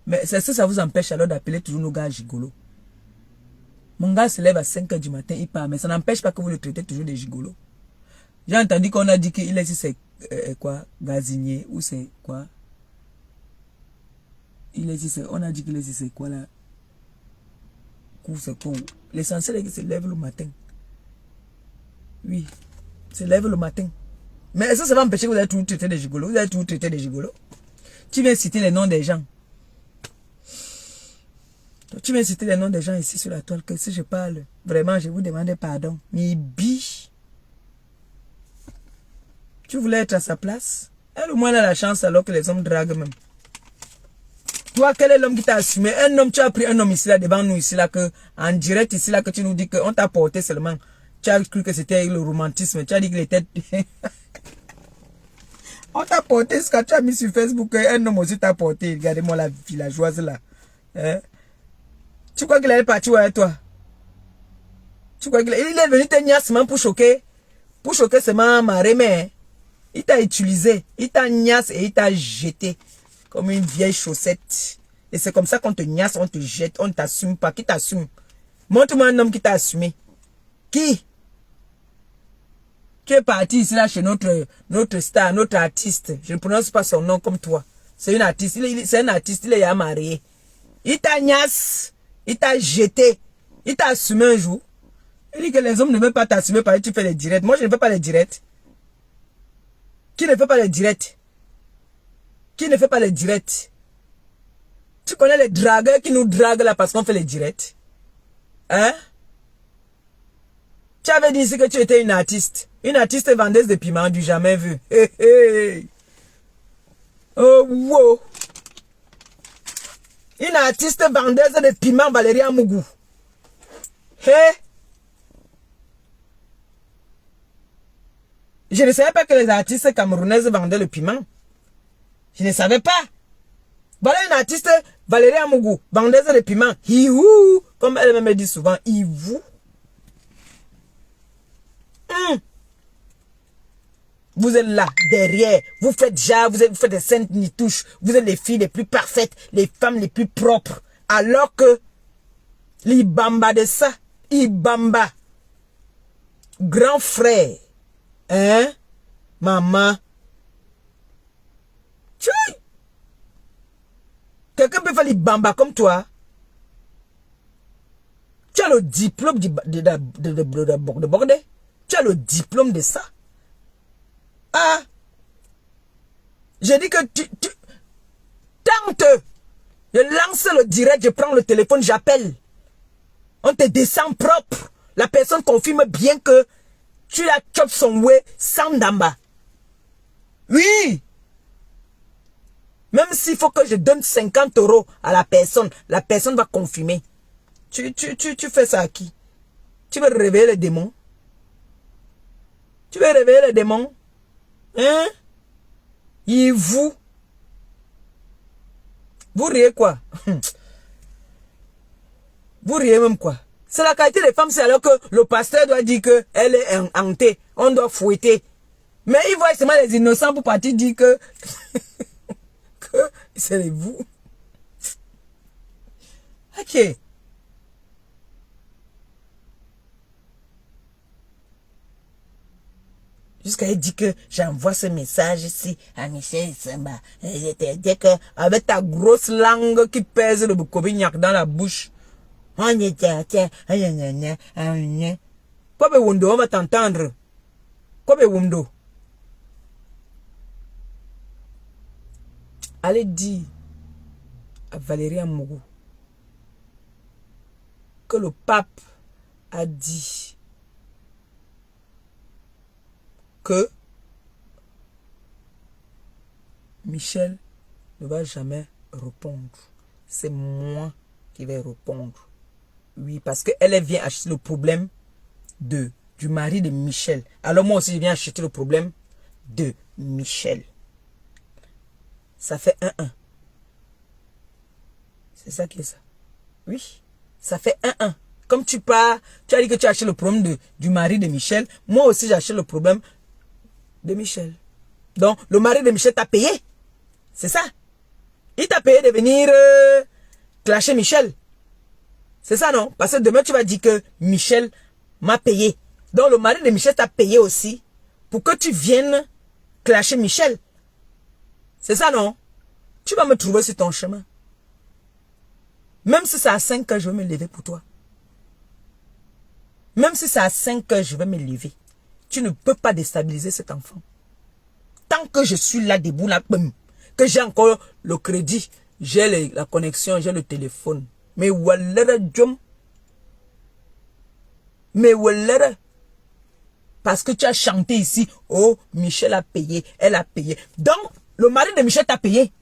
Mais c'est ça, ça vous empêche alors d'appeler toujours nos gars gigolos. Mon gars se lève à 5 h du matin, il part. Mais ça n'empêche pas que vous le traitez toujours de gigolo. J'ai entendu qu'on a dit qu'il est ici, c'est quoi? Gazinier ou c'est quoi? Il est ici, on a dit qu'il est ici, c'est quoi là? C'est quoi? L'essentiel est qu'il se lève le matin. Oui, se lève le matin. Mais ça va empêcher que vous allez tout traiter de gigolo. Vous allez tout traiter de gigolo. Tu viens citer les noms des gens. Tu viens citer les noms des gens ici sur la toile, que si je parle, vraiment, je vous demande pardon. Mais biche. Tu voulais être à sa place? Elle au moins a la chance alors que les hommes draguent même. Toi, quel est l'homme qui t'a assumé? Un homme, tu as pris un homme ici là, devant nous ici là, que, en direct ici là, que tu nous dis qu'on t'a porté seulement. Tu as cru que c'était le romantisme. Tu as dit qu'il était... On t'a porté ce que tu as mis sur Facebook. Un homme aussi t'a porté. Regardez-moi la villageoise là. Hein? Tu crois qu'il allait partir avec toi? Tu crois qu'il est venu te niassement pour choquer seulement marée, mais il t'a utilisé, il t'a niasse et il t'a jeté comme une vieille chaussette. Et c'est comme ça qu'on te niasse, on te jette, on ne t'assume pas. Qui t'assume? Montre-moi un homme qui t'a assumé. Qui? Tu es parti ici là chez notre star, notre artiste. Je ne prononce pas son nom comme toi. C'est une artiste, c'est un artiste, il est marié. Il t'a niasse. Il t'a jeté. Il t'a assumé un jour. Il dit que les hommes ne veulent pas t'assumer parce que tu fais les directs. Moi, je ne fais pas les directs. Qui ne fait pas les directs? Qui ne fait pas les directs? Tu connais les dragueurs qui nous draguent là parce qu'on fait les directs? Hein? Tu avais dit ici que tu étais une artiste. Une artiste vendeuse de piment du jamais vu. Hey, hey. Oh, wow. Une artiste vendeuse de piment, Valérie Amougou. Hey. Je ne savais pas que les artistes camerounaises vendaient le piment. Je ne savais pas. Voilà une artiste, Valérie Amougou, vendeuse de piment. Hihou, comme elle me dit souvent, hivou. Vous êtes là, derrière. Vous faites déjà, vous faites des saintes nitouches. Vous êtes les filles les plus parfaites, les femmes les plus propres. Alors que, l'Ibamba de ça, Ibamba, grand frère, hein, maman, tchouy. Quelqu'un peut faire l'Ibamba comme toi. Tu as le diplôme de Bordé. Tu as le diplôme de ça. Ah, j'ai dit que tu tente. Je lance le direct, je prends le téléphone, j'appelle. On te descend propre. La personne confirme bien que tu la chopes son way sans d'amba. Oui. Même s'il faut que je donne 50 € à la personne va confirmer. Tu fais ça à qui? Tu veux réveiller les démons? Tu veux réveiller les démons? Hein? Et vous riez quoi? Vous riez même quoi? C'est la qualité des femmes, c'est alors que le pasteur doit dire qu'elle est hantée. On doit fouetter. Mais il voit seulement les innocents pour partir dire que c'est vous. Ok. Jusqu'à elle dit que j'envoie ce message ici à Michel Samba. Je te dis que avec ta grosse langue qui pèse le bokobignac dans la bouche. Quoi on va t'entendre. Quoi allez dire à Valérie Amougou que le pape a dit que Michel ne va jamais répondre. C'est moi qui vais répondre. Oui, parce qu'elle vient acheter le problème du mari de Michel. Alors moi aussi, je viens acheter le problème de Michel. Ça fait 1-1. C'est ça qui est ça. Oui, ça fait 1-1. Comme tu as dit que tu as acheté le problème du mari de Michel, moi aussi j'achète le problème de Michel. Donc, le mari de Michel t'a payé. C'est ça. Il t'a payé de venir clasher Michel. C'est ça, non? Parce que demain, tu vas dire que Michel m'a payé. Donc, le mari de Michel t'a payé aussi pour que tu viennes clasher Michel. C'est ça, non? Tu vas me trouver sur ton chemin. Même si c'est à 5 heures, je vais me lever pour toi. Même si c'est à 5 heures, je vais me lever. Tu ne peux pas déstabiliser cet enfant. Tant que je suis là debout, là, que j'ai encore le crédit, j'ai la connexion, j'ai le téléphone. Mais walera jom. Mais walera. Parce que tu as chanté ici, oh, Michel a payé, elle a payé. Donc, le mari de Michel t'a payé.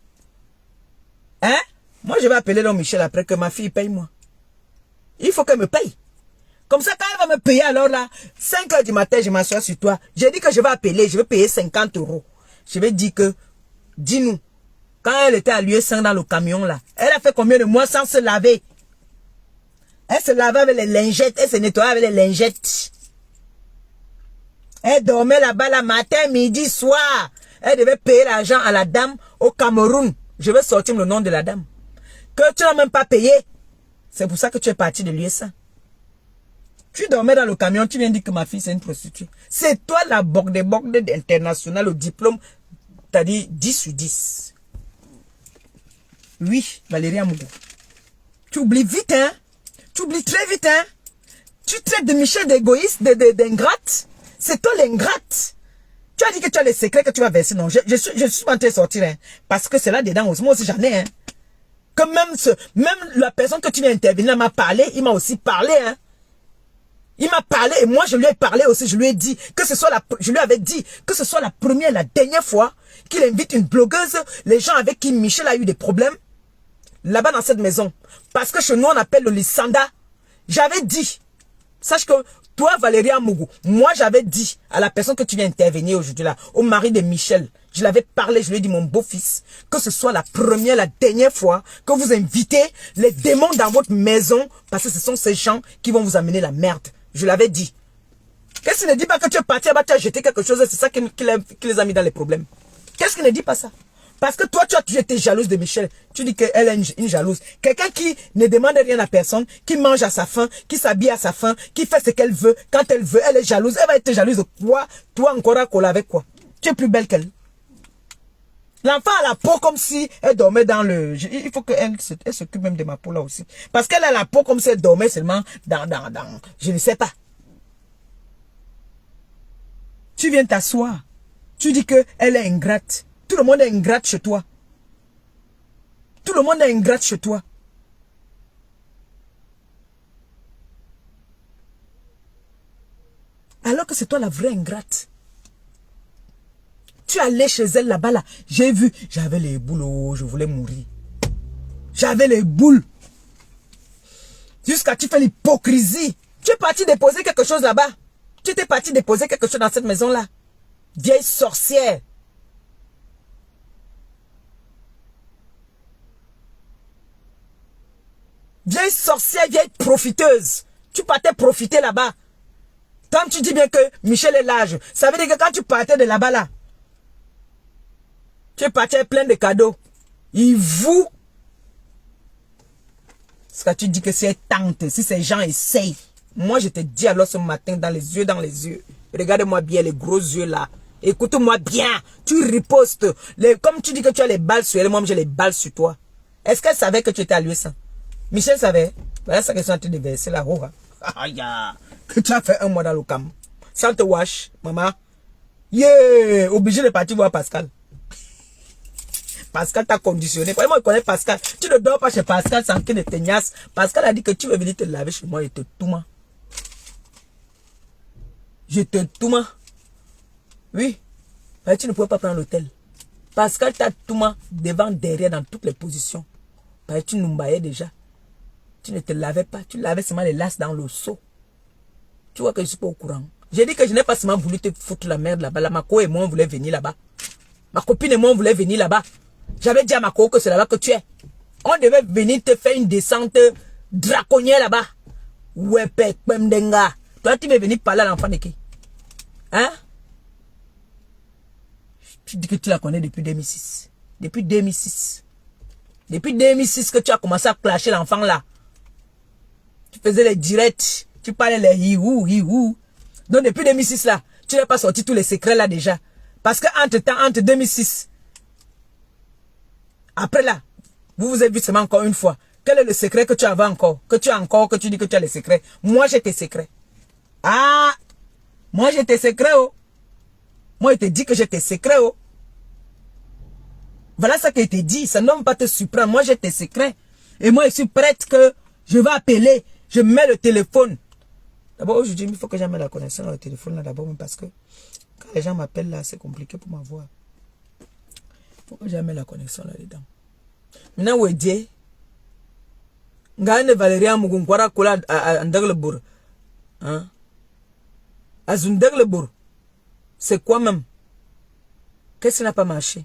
Hein? Moi, je vais appeler donc Michel après que ma fille paye moi. Il faut qu'elle me paye. Comme ça, quand elle va me payer, alors là, 5 heures du matin, je m'assois sur toi. J'ai dit que je vais appeler, je vais payer 50 €. Je vais dire que, dis-nous, quand elle était à l'UE5 dans le camion là, elle a fait combien de mois sans se laver? Elle se lavait avec les lingettes, elle se nettoyait avec les lingettes. Elle dormait là-bas la matin, midi, soir. Elle devait payer l'argent à la dame au Cameroun. Je vais sortir le nom de la dame. Que tu n'as même pas payé. C'est pour ça que tu es parti de l'UE5. Tu dormais dans le camion, tu viens dire que ma fille c'est une prostituée. C'est toi la borde internationale au diplôme, t'as dit 10 sur 10. Oui, Valérie Amougou. Tu oublies vite, hein? Tu oublies très vite, hein? Tu traites de Michel d'égoïste, d'ingrate. C'est toi l'ingrate. Tu as dit que tu as les secrets que tu vas verser. Non, je suis en train de sortir, hein? Parce que c'est là dedans aussi. Moi aussi j'en ai, hein? Que même la personne que tu viens intervenir m'a parlé, il m'a aussi parlé, hein. Il m'a parlé et moi je lui ai parlé aussi, je lui ai dit que ce soit je lui avais dit que ce soit la première, la dernière fois qu'il invite une blogueuse, les gens avec qui Michel a eu des problèmes, là-bas dans cette maison. Parce que chez nous on appelle le Lissanda. J'avais dit, sache que toi Valérie Amougou, moi j'avais dit à la personne que tu viens intervenir aujourd'hui là, au mari de Michel, je l'avais parlé, je lui ai dit mon beau-fils, que ce soit la première, la dernière fois que vous invitez les démons dans votre maison, parce que ce sont ces gens qui vont vous amener la merde. Je l'avais dit. Qu'est-ce qu'il ne dit pas que tu es parti, tu as jeté quelque chose, c'est ça qui les a mis dans les problèmes. Qu'est-ce qu'il ne dit pas ça? Parce que toi, tu as toujours été jalouse de Michel. Tu dis qu'elle est une jalouse. Quelqu'un qui ne demande rien à personne, qui mange à sa faim, qui s'habille à sa faim, qui fait ce qu'elle veut. Quand elle veut, elle est jalouse. Elle va être jalouse de quoi? Toi, encore à coller avec quoi? Tu es plus belle qu'elle. L'enfant a la peau comme si elle dormait dans le... Il faut qu'elle s'occupe même de ma peau là aussi. Parce qu'elle a la peau comme si elle dormait seulement dans... Je ne sais pas. Tu viens t'asseoir. Tu dis qu'elle est ingrate. Tout le monde est ingrate chez toi. Tout le monde est ingrate chez toi. Alors que c'est toi la vraie ingrate. Tu allais chez elle là-bas là. J'ai vu. J'avais les boules. Oh, je voulais mourir. J'avais les boules. Jusqu'à tu fais l'hypocrisie. Tu es parti déposer quelque chose là-bas. Tu étais parti déposer quelque chose dans cette maison-là. Vieille sorcière. Vieille sorcière, vieille profiteuse. Tu partais profiter là-bas. Quand tu dis bien que Michel est large, ça veut dire que quand tu partais de là-bas là, tu es parti plein de cadeaux. Il vous... Ce que tu dis que c'est tante, si ces gens essayent. Moi, je te dis alors ce matin, dans les yeux. Regarde-moi bien les gros yeux là. Écoute-moi bien. Tu ripostes. Comme tu dis que tu as les balles sur elle, moi j'ai les balles sur toi. Est-ce qu'elle savait que tu étais à l'US? Michel savait. Voilà sa question en train de verser là. Oh, que tu as fait un mois dans le camp. Sans te wash, maman. Yeah! Obligé de partir voir Pascal. Pascal t'a conditionné. Moi, je connais Pascal. Tu ne dors pas chez Pascal sans qu'il ne te niasse. Pascal a dit que tu veux venir te laver chez moi et te touma. Je te touma. Oui. Mais tu ne pouvais pas prendre l'hôtel. Pascal t'a touma devant, derrière, dans toutes les positions. Parce que tu nous mbaillais déjà. Tu ne te lavais pas. Tu lavais seulement les lasses dans le seau. Tu vois que je ne suis pas au courant. J'ai dit que je n'ai pas seulement voulu te foutre la merde là-bas. Ma co et moi, on voulait venir là-bas. Ma copine et moi, on voulait venir là-bas. J'avais dit à ma co que c'est là-bas que tu es. On devait venir te faire une descente draconnière là-bas. Ouais, pek, pemdenga. Toi, tu veux venir parler à l'enfant de qui? Hein? Tu dis que tu la connais depuis 2006. Depuis 2006. Depuis 2006 que tu as commencé à clasher l'enfant là. Tu faisais les directs. Tu parlais les hi-hou. Donc depuis 2006 là, tu n'as pas sorti tous les secrets là déjà. Parce que entre 2006, après là, vous vous êtes vu seulement encore une fois. Quel est le secret que tu avais encore? Que tu as encore, que tu dis que tu as les secrets. Moi j'ai tes secrets. Ah! Moi j'ai tes secrets oh. Moi je te dis que j'ai tes secrets oh. Voilà ce que je te dis. Ça ne doit pas te surprendre. Moi j'ai tes secrets. Et moi je suis prête que je vais appeler. Je mets le téléphone. D'abord aujourd'hui il faut que j'amène la connexion dans le téléphone là d'abord. Parce que quand les gens m'appellent là c'est compliqué pour m'avoir. Il faut que j'amène la connexion là-dedans. Maintenant où est Dieu? Ngane Valérie Mugunkwara Kola à Ndaglebour. Hein? À Zundaglebour. C'est quoi même? Qu'est-ce qui n'a pas marché?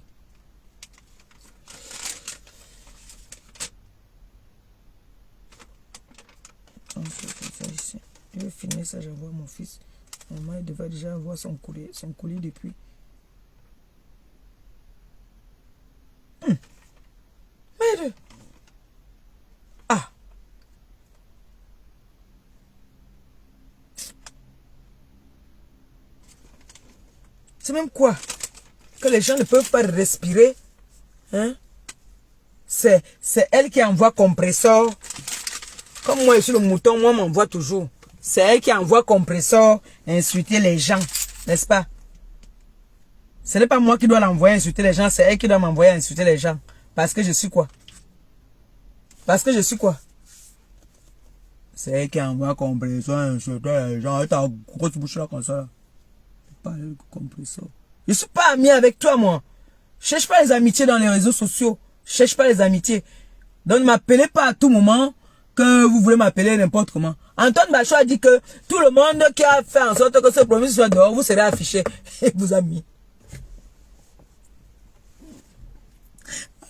Je vais filmer ça, j'envoie à mon fils. Maman, il devait déjà avoir son courrier depuis. Merde. Ah. C'est même quoi? Que les gens ne peuvent pas respirer. Hein? C'est elle qui envoie compresseur. Comme moi, je suis le mouton, moi, m'envoie toujours. C'est elle qui envoie compresseur insulter les gens. N'est-ce pas? Ce n'est pas moi qui dois l'envoyer insulter les gens, c'est elle qui doit m'envoyer insulter les gens. Parce que je suis quoi? Parce que je suis quoi? C'est elle qui envoie compresseur sur toi, les gens, ta grosse bouche là comme ça. Là. Pas le compresseur. Je suis pas ami avec toi, moi. Je cherche pas les amitiés dans les réseaux sociaux. Je cherche pas les amitiés. Donc ne m'appelez pas à tout moment que vous voulez m'appeler n'importe comment. Antoine Bachot a dit que tout le monde qui a fait en sorte que ce premier soit dehors, vous serez affiché. Et vous a mis.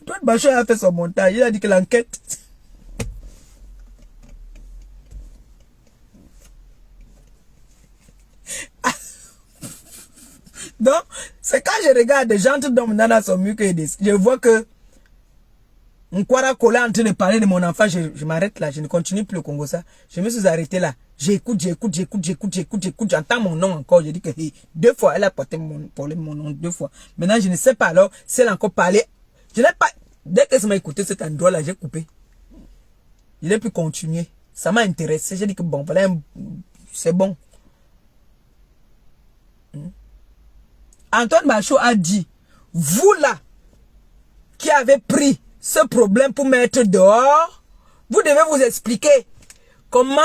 Antoine Bachot a fait son montage. Il a dit que l'enquête... Donc, c'est quand je regarde des gens dans son mieux que je vois que Nkwara Kola en train de parler de mon enfant, je m'arrête là, je ne continue plus le Congo ça. Je me suis arrêté là. J'écoute, j'entends mon nom encore. Je dis que hey, 2 fois, elle a porté mon nom 2 fois. Maintenant, je ne sais pas alors si elle a encore parlé. Je n'ai pas, dès que ça m'a écouté cet endroit là, j'ai coupé. Je n'ai plus continué. Ça m'a intéressé. J'ai dit que bon, voilà, c'est bon. Antoine Bachot a dit, vous là, qui avez pris ce problème pour mettre dehors, vous devez vous expliquer comment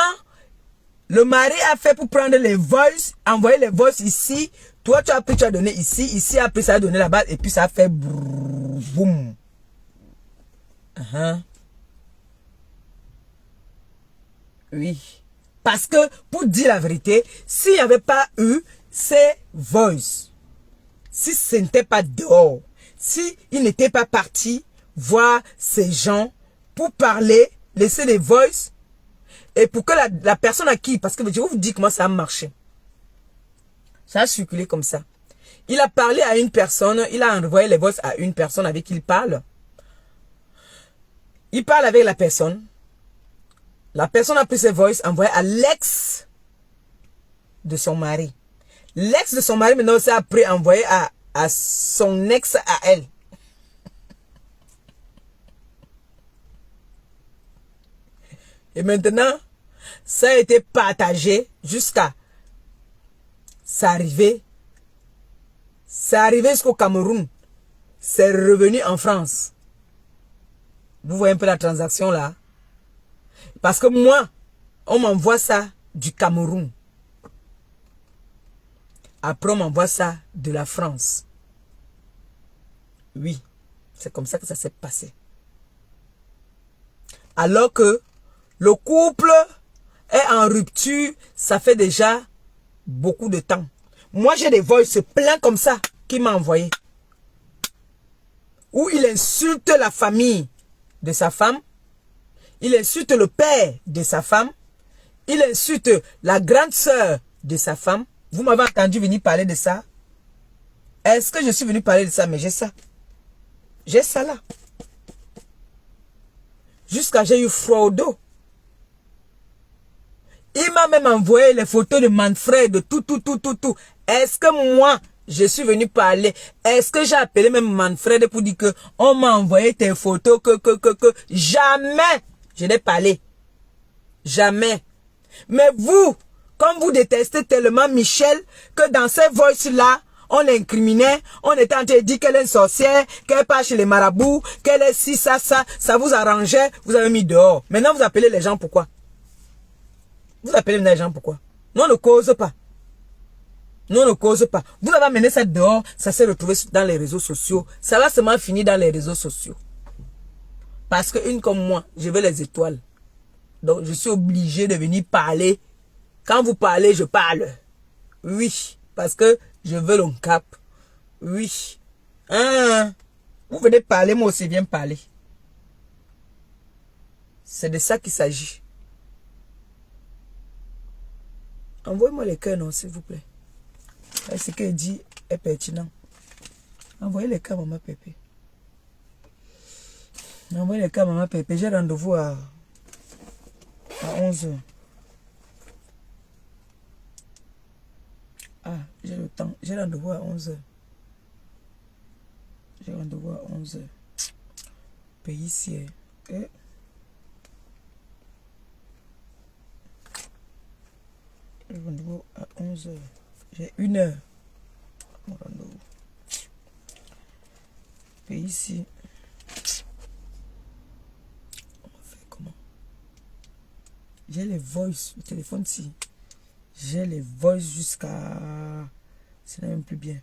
le mari a fait pour prendre les voices, envoyer les voices ici, toi tu as pris, tu as donné ici, ici a pris, ça a donné là-bas, et puis ça a fait boum. Oui. Parce que, pour dire la vérité, s'il n'y avait pas eu ces voices, si ce n'était pas dehors, si il n'était pas parti voir ces gens pour parler, laisser les voices, et pour que la personne à qui, parce que je vais vous dire comment ça a marché. Ça a circulé comme ça. Il a parlé à une personne, il a envoyé les voices à une personne avec qui il parle. Il parle avec la personne. La personne a pris ses voices, envoyé à l'ex de son mari. L'ex de son mari, maintenant, s'est après envoyé à son ex, à elle. Et maintenant, ça a été partagé jusqu'à ça arrivé. C'est arrivé jusqu'au Cameroun. C'est revenu en France. Vous voyez un peu la transaction là? Parce que moi, on m'envoie ça du Cameroun. Après, on m'envoie ça de la France. Oui, c'est comme ça que ça s'est passé. Alors que le couple est en rupture, ça fait déjà beaucoup de temps. Moi, j'ai des voices pleins comme ça qui m'a envoyé. Où il insulte la famille de sa femme. Il insulte le père de sa femme. Il insulte la grande sœur de sa femme. Vous m'avez entendu venir parler de ça? Est-ce que je suis venu parler de ça? Mais j'ai ça. J'ai ça là. Jusqu'à j'ai eu froid au dos. Il m'a même envoyé les photos de Manfred, de tout. Est-ce que moi, je suis venu parler? Est-ce que j'ai appelé même Manfred pour dire que on m'a envoyé tes photos, que. Jamais je n'ai parlé. Jamais. Mais vous, comme vous détestez tellement Michel, que dans ces voices-là, on l'incriminait, on était en train de dire qu'elle est une sorcière, qu'elle part chez les marabouts, qu'elle est ci, ça vous arrangeait, vous avez mis dehors. Maintenant, vous appelez les gens pourquoi? Vous appelez les gens pourquoi? Nous, on ne cause pas. Nous, on ne cause pas. Vous avez amené ça dehors, ça s'est retrouvé dans les réseaux sociaux. Ça va seulement finir dans les réseaux sociaux. Parce qu'une comme moi, je veux les étoiles. Donc, je suis obligé de venir parler. Quand vous parlez, je parle. Oui, parce que je veux le cap. Oui. Vous venez parler, moi aussi, viens parler. C'est de ça qu'il s'agit. Envoyez-moi les cœurs, non, s'il vous plaît. Ce qu'elle dit est pertinent. Envoyez les cœurs, maman Pépé. Envoyez les cœurs, maman Pépé. J'ai rendez-vous à 11h. Ah, j'ai le temps. J'ai rendez-vous à 11h. J'ai rendez-vous à 11h. Pays ici. Okay. J'ai rendez-vous à 11h. J'ai 1h. Mon rendez-vous. Pays ici. On va faire J'ai les voice, le téléphone-ci. J'ai les voice jusqu'à... Ce n'est même plus bien.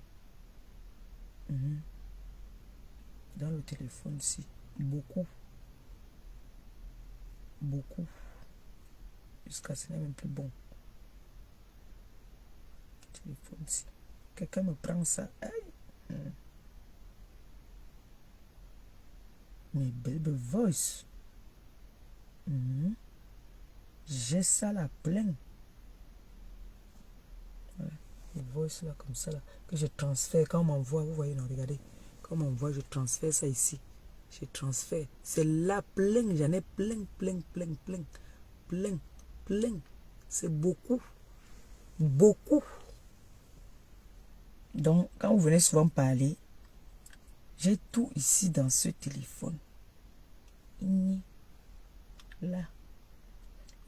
Dans le téléphone-ci. Beaucoup. Beaucoup. Jusqu'à ce n'est même plus bon. Téléphone-ci. Quelqu'un me prend ça. Aïe. Mais baby voice. J'ai ça là plein. Voilà. Les voice là comme ça là. Que je transfère. Quand on m'envoie, vous voyez, non, regardez. Quand on m'envoie, je transfère ça ici. Je transfère. C'est là plein. J'en ai plein. C'est beaucoup. Beaucoup. Donc, quand vous venez souvent parler, j'ai tout ici dans ce téléphone. Là.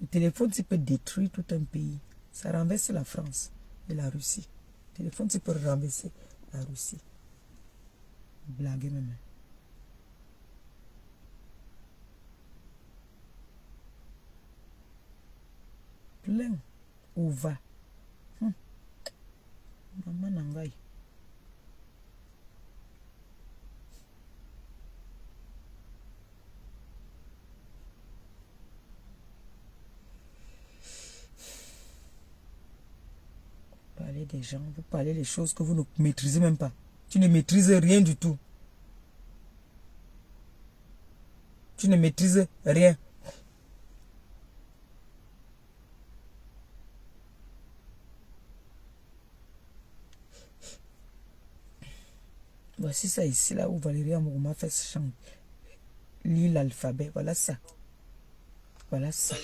Le téléphone, tu peux détruire tout un pays. Ça renverse la France et la Russie. Le téléphone, tu peux renverser la Russie. Blague même. Plein. Où va? Maman Nangaï. Parlez des gens, vous parlez des choses que vous ne maîtrisez même pas. Tu ne maîtrises rien du tout. Tu ne maîtrises rien. Voici ça ici, là où Valérie Amourou fait ce chant. Lis l'alphabet, voilà ça. Voilà ça.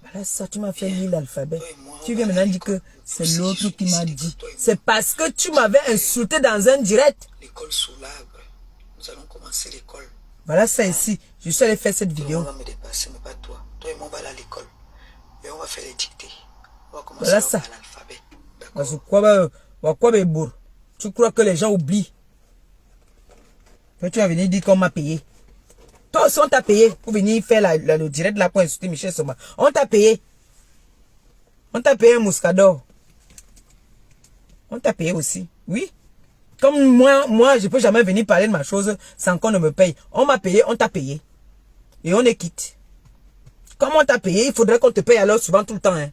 Voilà ça, tu m'as fait lire l'alphabet. Tu viens maintenant dire que c'est l'autre qui m'a dit. C'est parce que tu m'avais insulté dans un direct. L'école sous l'arbre. Nous allons commencer l'école. Voilà ça ici. Je suis allé faire cette vidéo. On va me dépasser, mais pas toi. Toi et moi, on va aller à l'école. Et on va faire les dictées. On va commencer Voilà ça. par l'alphabet. D'accord. Tu crois que les gens oublient? Toi, tu vas venir dire qu'on m'a payé. Toi aussi, on t'a payé pour venir faire le direct là pour insulter Michel Soma. On t'a payé. On t'a payé un mouscador. On t'a payé aussi. Oui. Comme moi, je peux jamais venir parler de ma chose sans qu'on ne me paye. On m'a payé, on t'a payé. Et on est quitte. Comme on t'a payé, il faudrait qu'on te paye alors souvent tout le temps. Hein.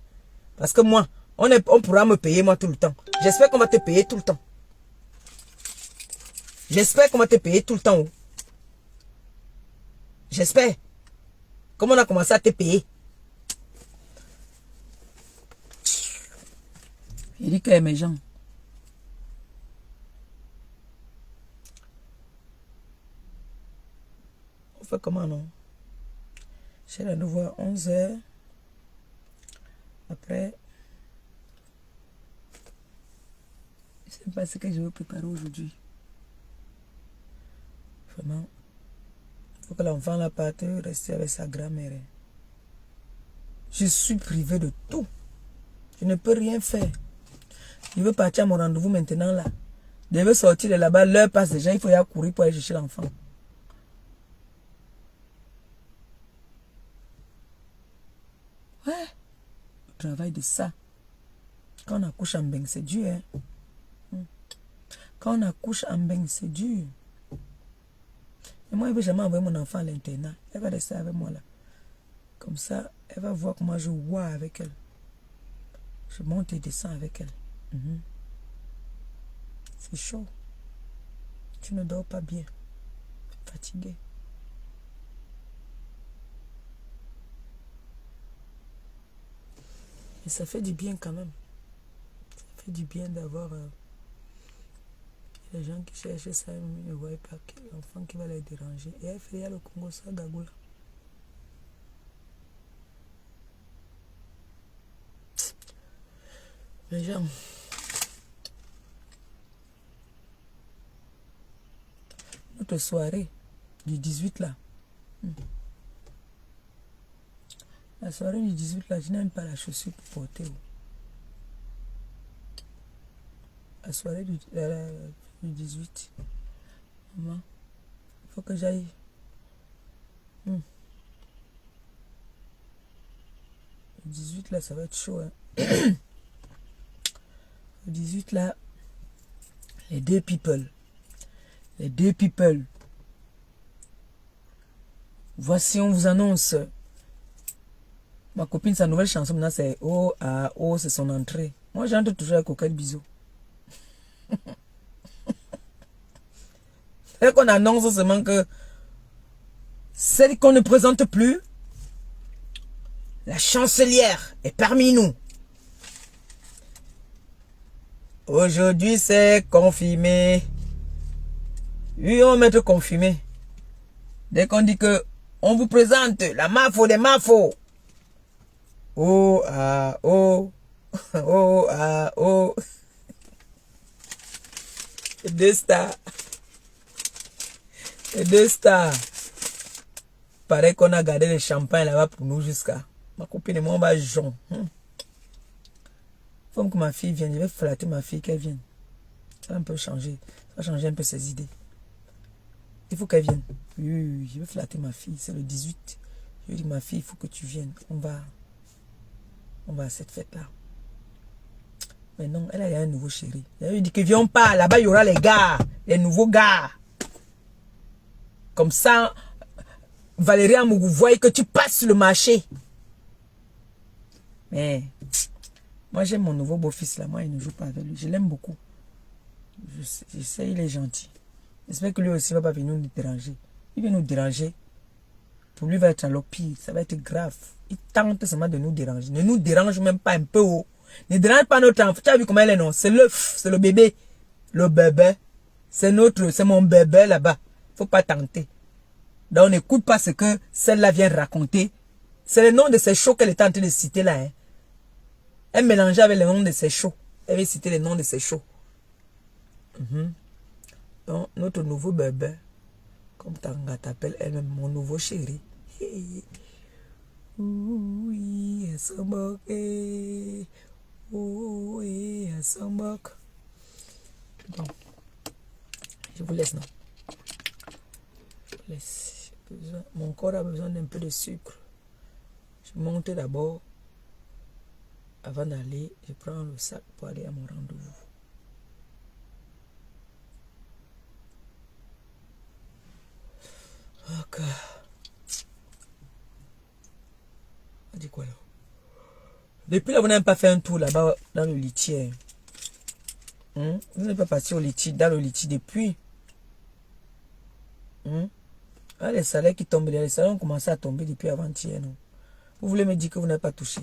Parce que moi, on pourra me payer moi tout le temps. J'espère qu'on va te payer tout le temps. J'espère qu'on va te payer tout le temps. J'espère. Comme on a commencé à te payer. Il dit que mes gens. On fait comment non? J'ai la nouveau à 11 h. Après, je ne sais pas ce que je vais préparer aujourd'hui. Vraiment. Il faut que l'enfant là parte rester avec sa grand-mère. Je suis privé de tout. Je ne peux rien faire. Je veux partir à mon rendez-vous maintenant là. Je veux sortir de là-bas. L'heure passe déjà. Il faut y aller courir pour aller chercher l'enfant. Ouais. Le travail de ça. Quand on accouche en bain, c'est dur. Hein? Quand on accouche en bain, c'est dur. Et moi, je ne vais jamais envoyer mon enfant à l'internat. Elle va rester avec moi là. Comme ça, elle va voir comment je vois avec elle. Je monte et descends avec elle. C'est chaud. Tu ne dors pas bien. Fatigué. Et ça fait du bien quand même. Ça fait du bien d'avoir les gens qui cherchent ça, ils ne voient pas l'enfant qui va les déranger. Et elle fait le Congo, ça, Gagoula. Les gens. Notre soirée du 18 là. La soirée du 18 là, je n'aime pas la chaussure pour porter. La soirée du 18. Maman, il faut que j'aille. Le 18 là, ça va être chaud. Hein. Le 18 là, les deux people. Les deux people. Voici, on vous annonce. Ma copine, sa nouvelle chanson maintenant, c'est Oh à Oh, c'est son entrée. Moi, j'entre toujours avec aucun bisou. Et qu'on annonce seulement que celle qu'on ne présente plus, la chancelière est parmi nous. Aujourd'hui, c'est confirmé. Oui, on va mettre confirmé. Dès qu'on dit que on vous présente la mafo des mafos. Oh, ah, oh. Oh, ah, oh. Deux stars. Deux stars. Pareil qu'on a gardé le champagne là-bas pour nous jusqu'à. Ma copine et moi, on va jaune. Faut que ma fille vienne. Je vais flatter ma fille qu'elle vienne. Ça va un peu changer. Ça va changer un peu ses idées. Il faut qu'elle vienne. Oui, je vais flatter ma fille. C'est le 18. Je lui dis, ma fille, il faut que tu viennes. On va à cette fête-là. Mais non, elle a un nouveau chéri. Elle lui dit que viens pas. Là-bas, il y aura les gars. Les nouveaux gars. Comme ça, Valérie Amougou, voyez que tu passes sur le marché. Mais moi, j'aime mon nouveau beau-fils là. Moi, il ne joue pas avec lui. Je l'aime beaucoup. Je sais, il est gentil. J'espère que lui aussi ne va pas venir nous déranger. Il va nous déranger. Pour lui, il va être alors pire. Ça va être grave. Il tente seulement de nous déranger. Ne nous dérange même pas un peu haut. Ne dérange pas notre enfant. Tu as vu comment elle est, non? C'est l'œuf. C'est le bébé. Le bébé. C'est mon bébé là-bas. Faut pas tenter. Donc, on n'écoute pas ce que celle-là vient raconter. C'est le nom de ces shows qu'elle est en train de citer là. Hein. Elle mélangeait avec le nom de ses shows. Elle veut citer le nom de ses shows. Donc, notre nouveau bébé, comme Tanga t'appelle elle-même, mon nouveau chéri. Oui, elle s'en moque. Oui, elle s'en moque. Bon, je vous laisse, non? Je vous laisse. Mon corps a besoin d'un peu de sucre. Je monte d'abord. Avant d'aller, je prends le sac pour aller à mon rendez-vous. Ok. On dit quoi là? Depuis là, vous n'avez pas fait un tour là-bas dans le litier. Vous n'êtes pas parti au litier, dans le litier depuis. Ah, les salaires qui tombent, les salaires ont commencé à tomber depuis avant-hier, non? Vous voulez me dire que vous n'avez pas touché?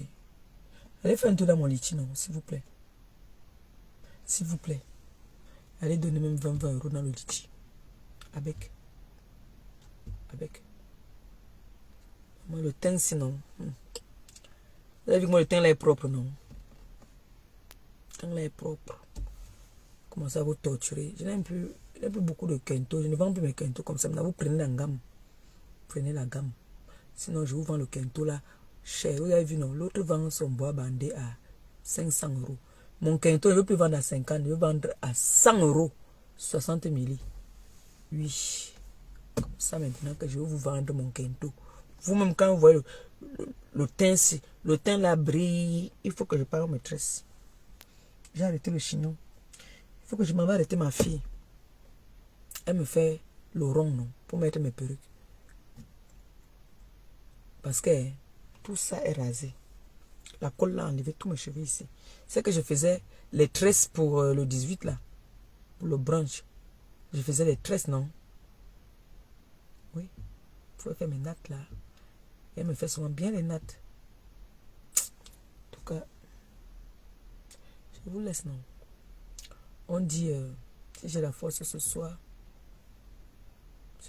Allez faire un tour dans mon litier, non, s'il vous plaît. S'il vous plaît. Allez donner même 20 € dans le litier. Avec. Moi, le teint, sinon. Vous avez vu que moi, le teint là est propre, non? Le teint là est propre. Commencez à vous torturer. Je n'aime plus beaucoup de kento. Je ne vends plus mes kento comme ça. Maintenant, vous prenez la gamme. Prenez la gamme. Sinon, je vous vends le kento là cher. Vous avez vu, non? L'autre vend son bois bandé à 500 €. Mon kento, je ne veux plus vendre à 50. Je veux vendre à 100 €. 60 milli. Oui. Comme ça, maintenant que je vais vous vendre mon kento. Vous-même, quand vous voyez le teint là brille, il faut que je parle aux maîtresses. J'ai arrêté le chignon. Il faut que je m'en vais arrêter ma fille. Elle me fait le rond, non, pour mettre mes perruques. Parce que tout ça est rasé. La colle là a enlevé tous mes cheveux ici. C'est que je faisais les tresses pour le 18 là. Pour le brunch. Je faisais les tresses, non? Oui. Il faut faire mes nattes là. Elle me fait souvent bien les nattes. En tout cas, je vous laisse, non? On dit, si j'ai la force ce soir,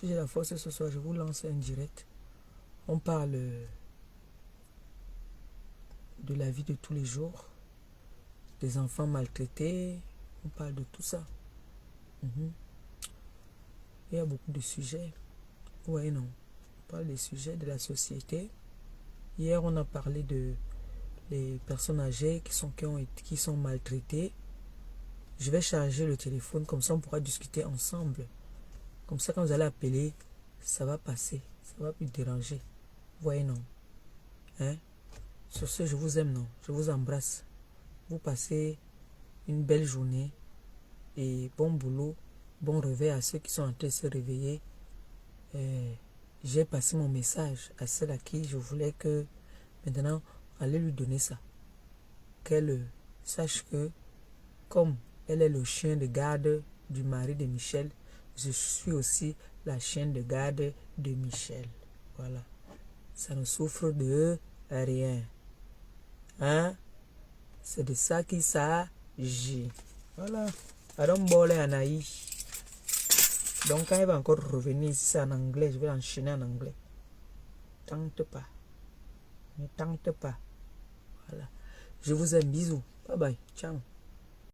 je vous lance un direct. On parle de la vie de tous les jours, des enfants maltraités, on parle de tout ça. Il y a beaucoup de sujets. Vous voyez, non? On parle des sujets de la société. Hier, on a parlé de les personnes âgées qui sont maltraitées. Je vais charger le téléphone, comme ça on pourra discuter ensemble. Comme ça, quand vous allez appeler, ça va passer. Ça va plus déranger. Vous voyez, non? Hein? Sur ce, je vous aime, non? Je vous embrasse. Vous passez une belle journée et bon boulot, bon réveil à ceux qui sont en train de se réveiller. J'ai passé mon message à celle à qui je voulais que maintenant, allez lui donner ça. Qu'elle sache que, comme elle est le chien de garde du mari de Michel, je suis aussi la chienne de garde de Michel. Voilà. Ça ne souffre de rien. Hein? C'est de ça qu'il s'agit. Voilà. Adam Bole Anaï. Donc quand elle va encore revenir, si c'est en anglais, je vais enchaîner en anglais. Tente pas. Ne tente pas. Voilà. Je vous aime. Bisous. Bye bye. Ciao.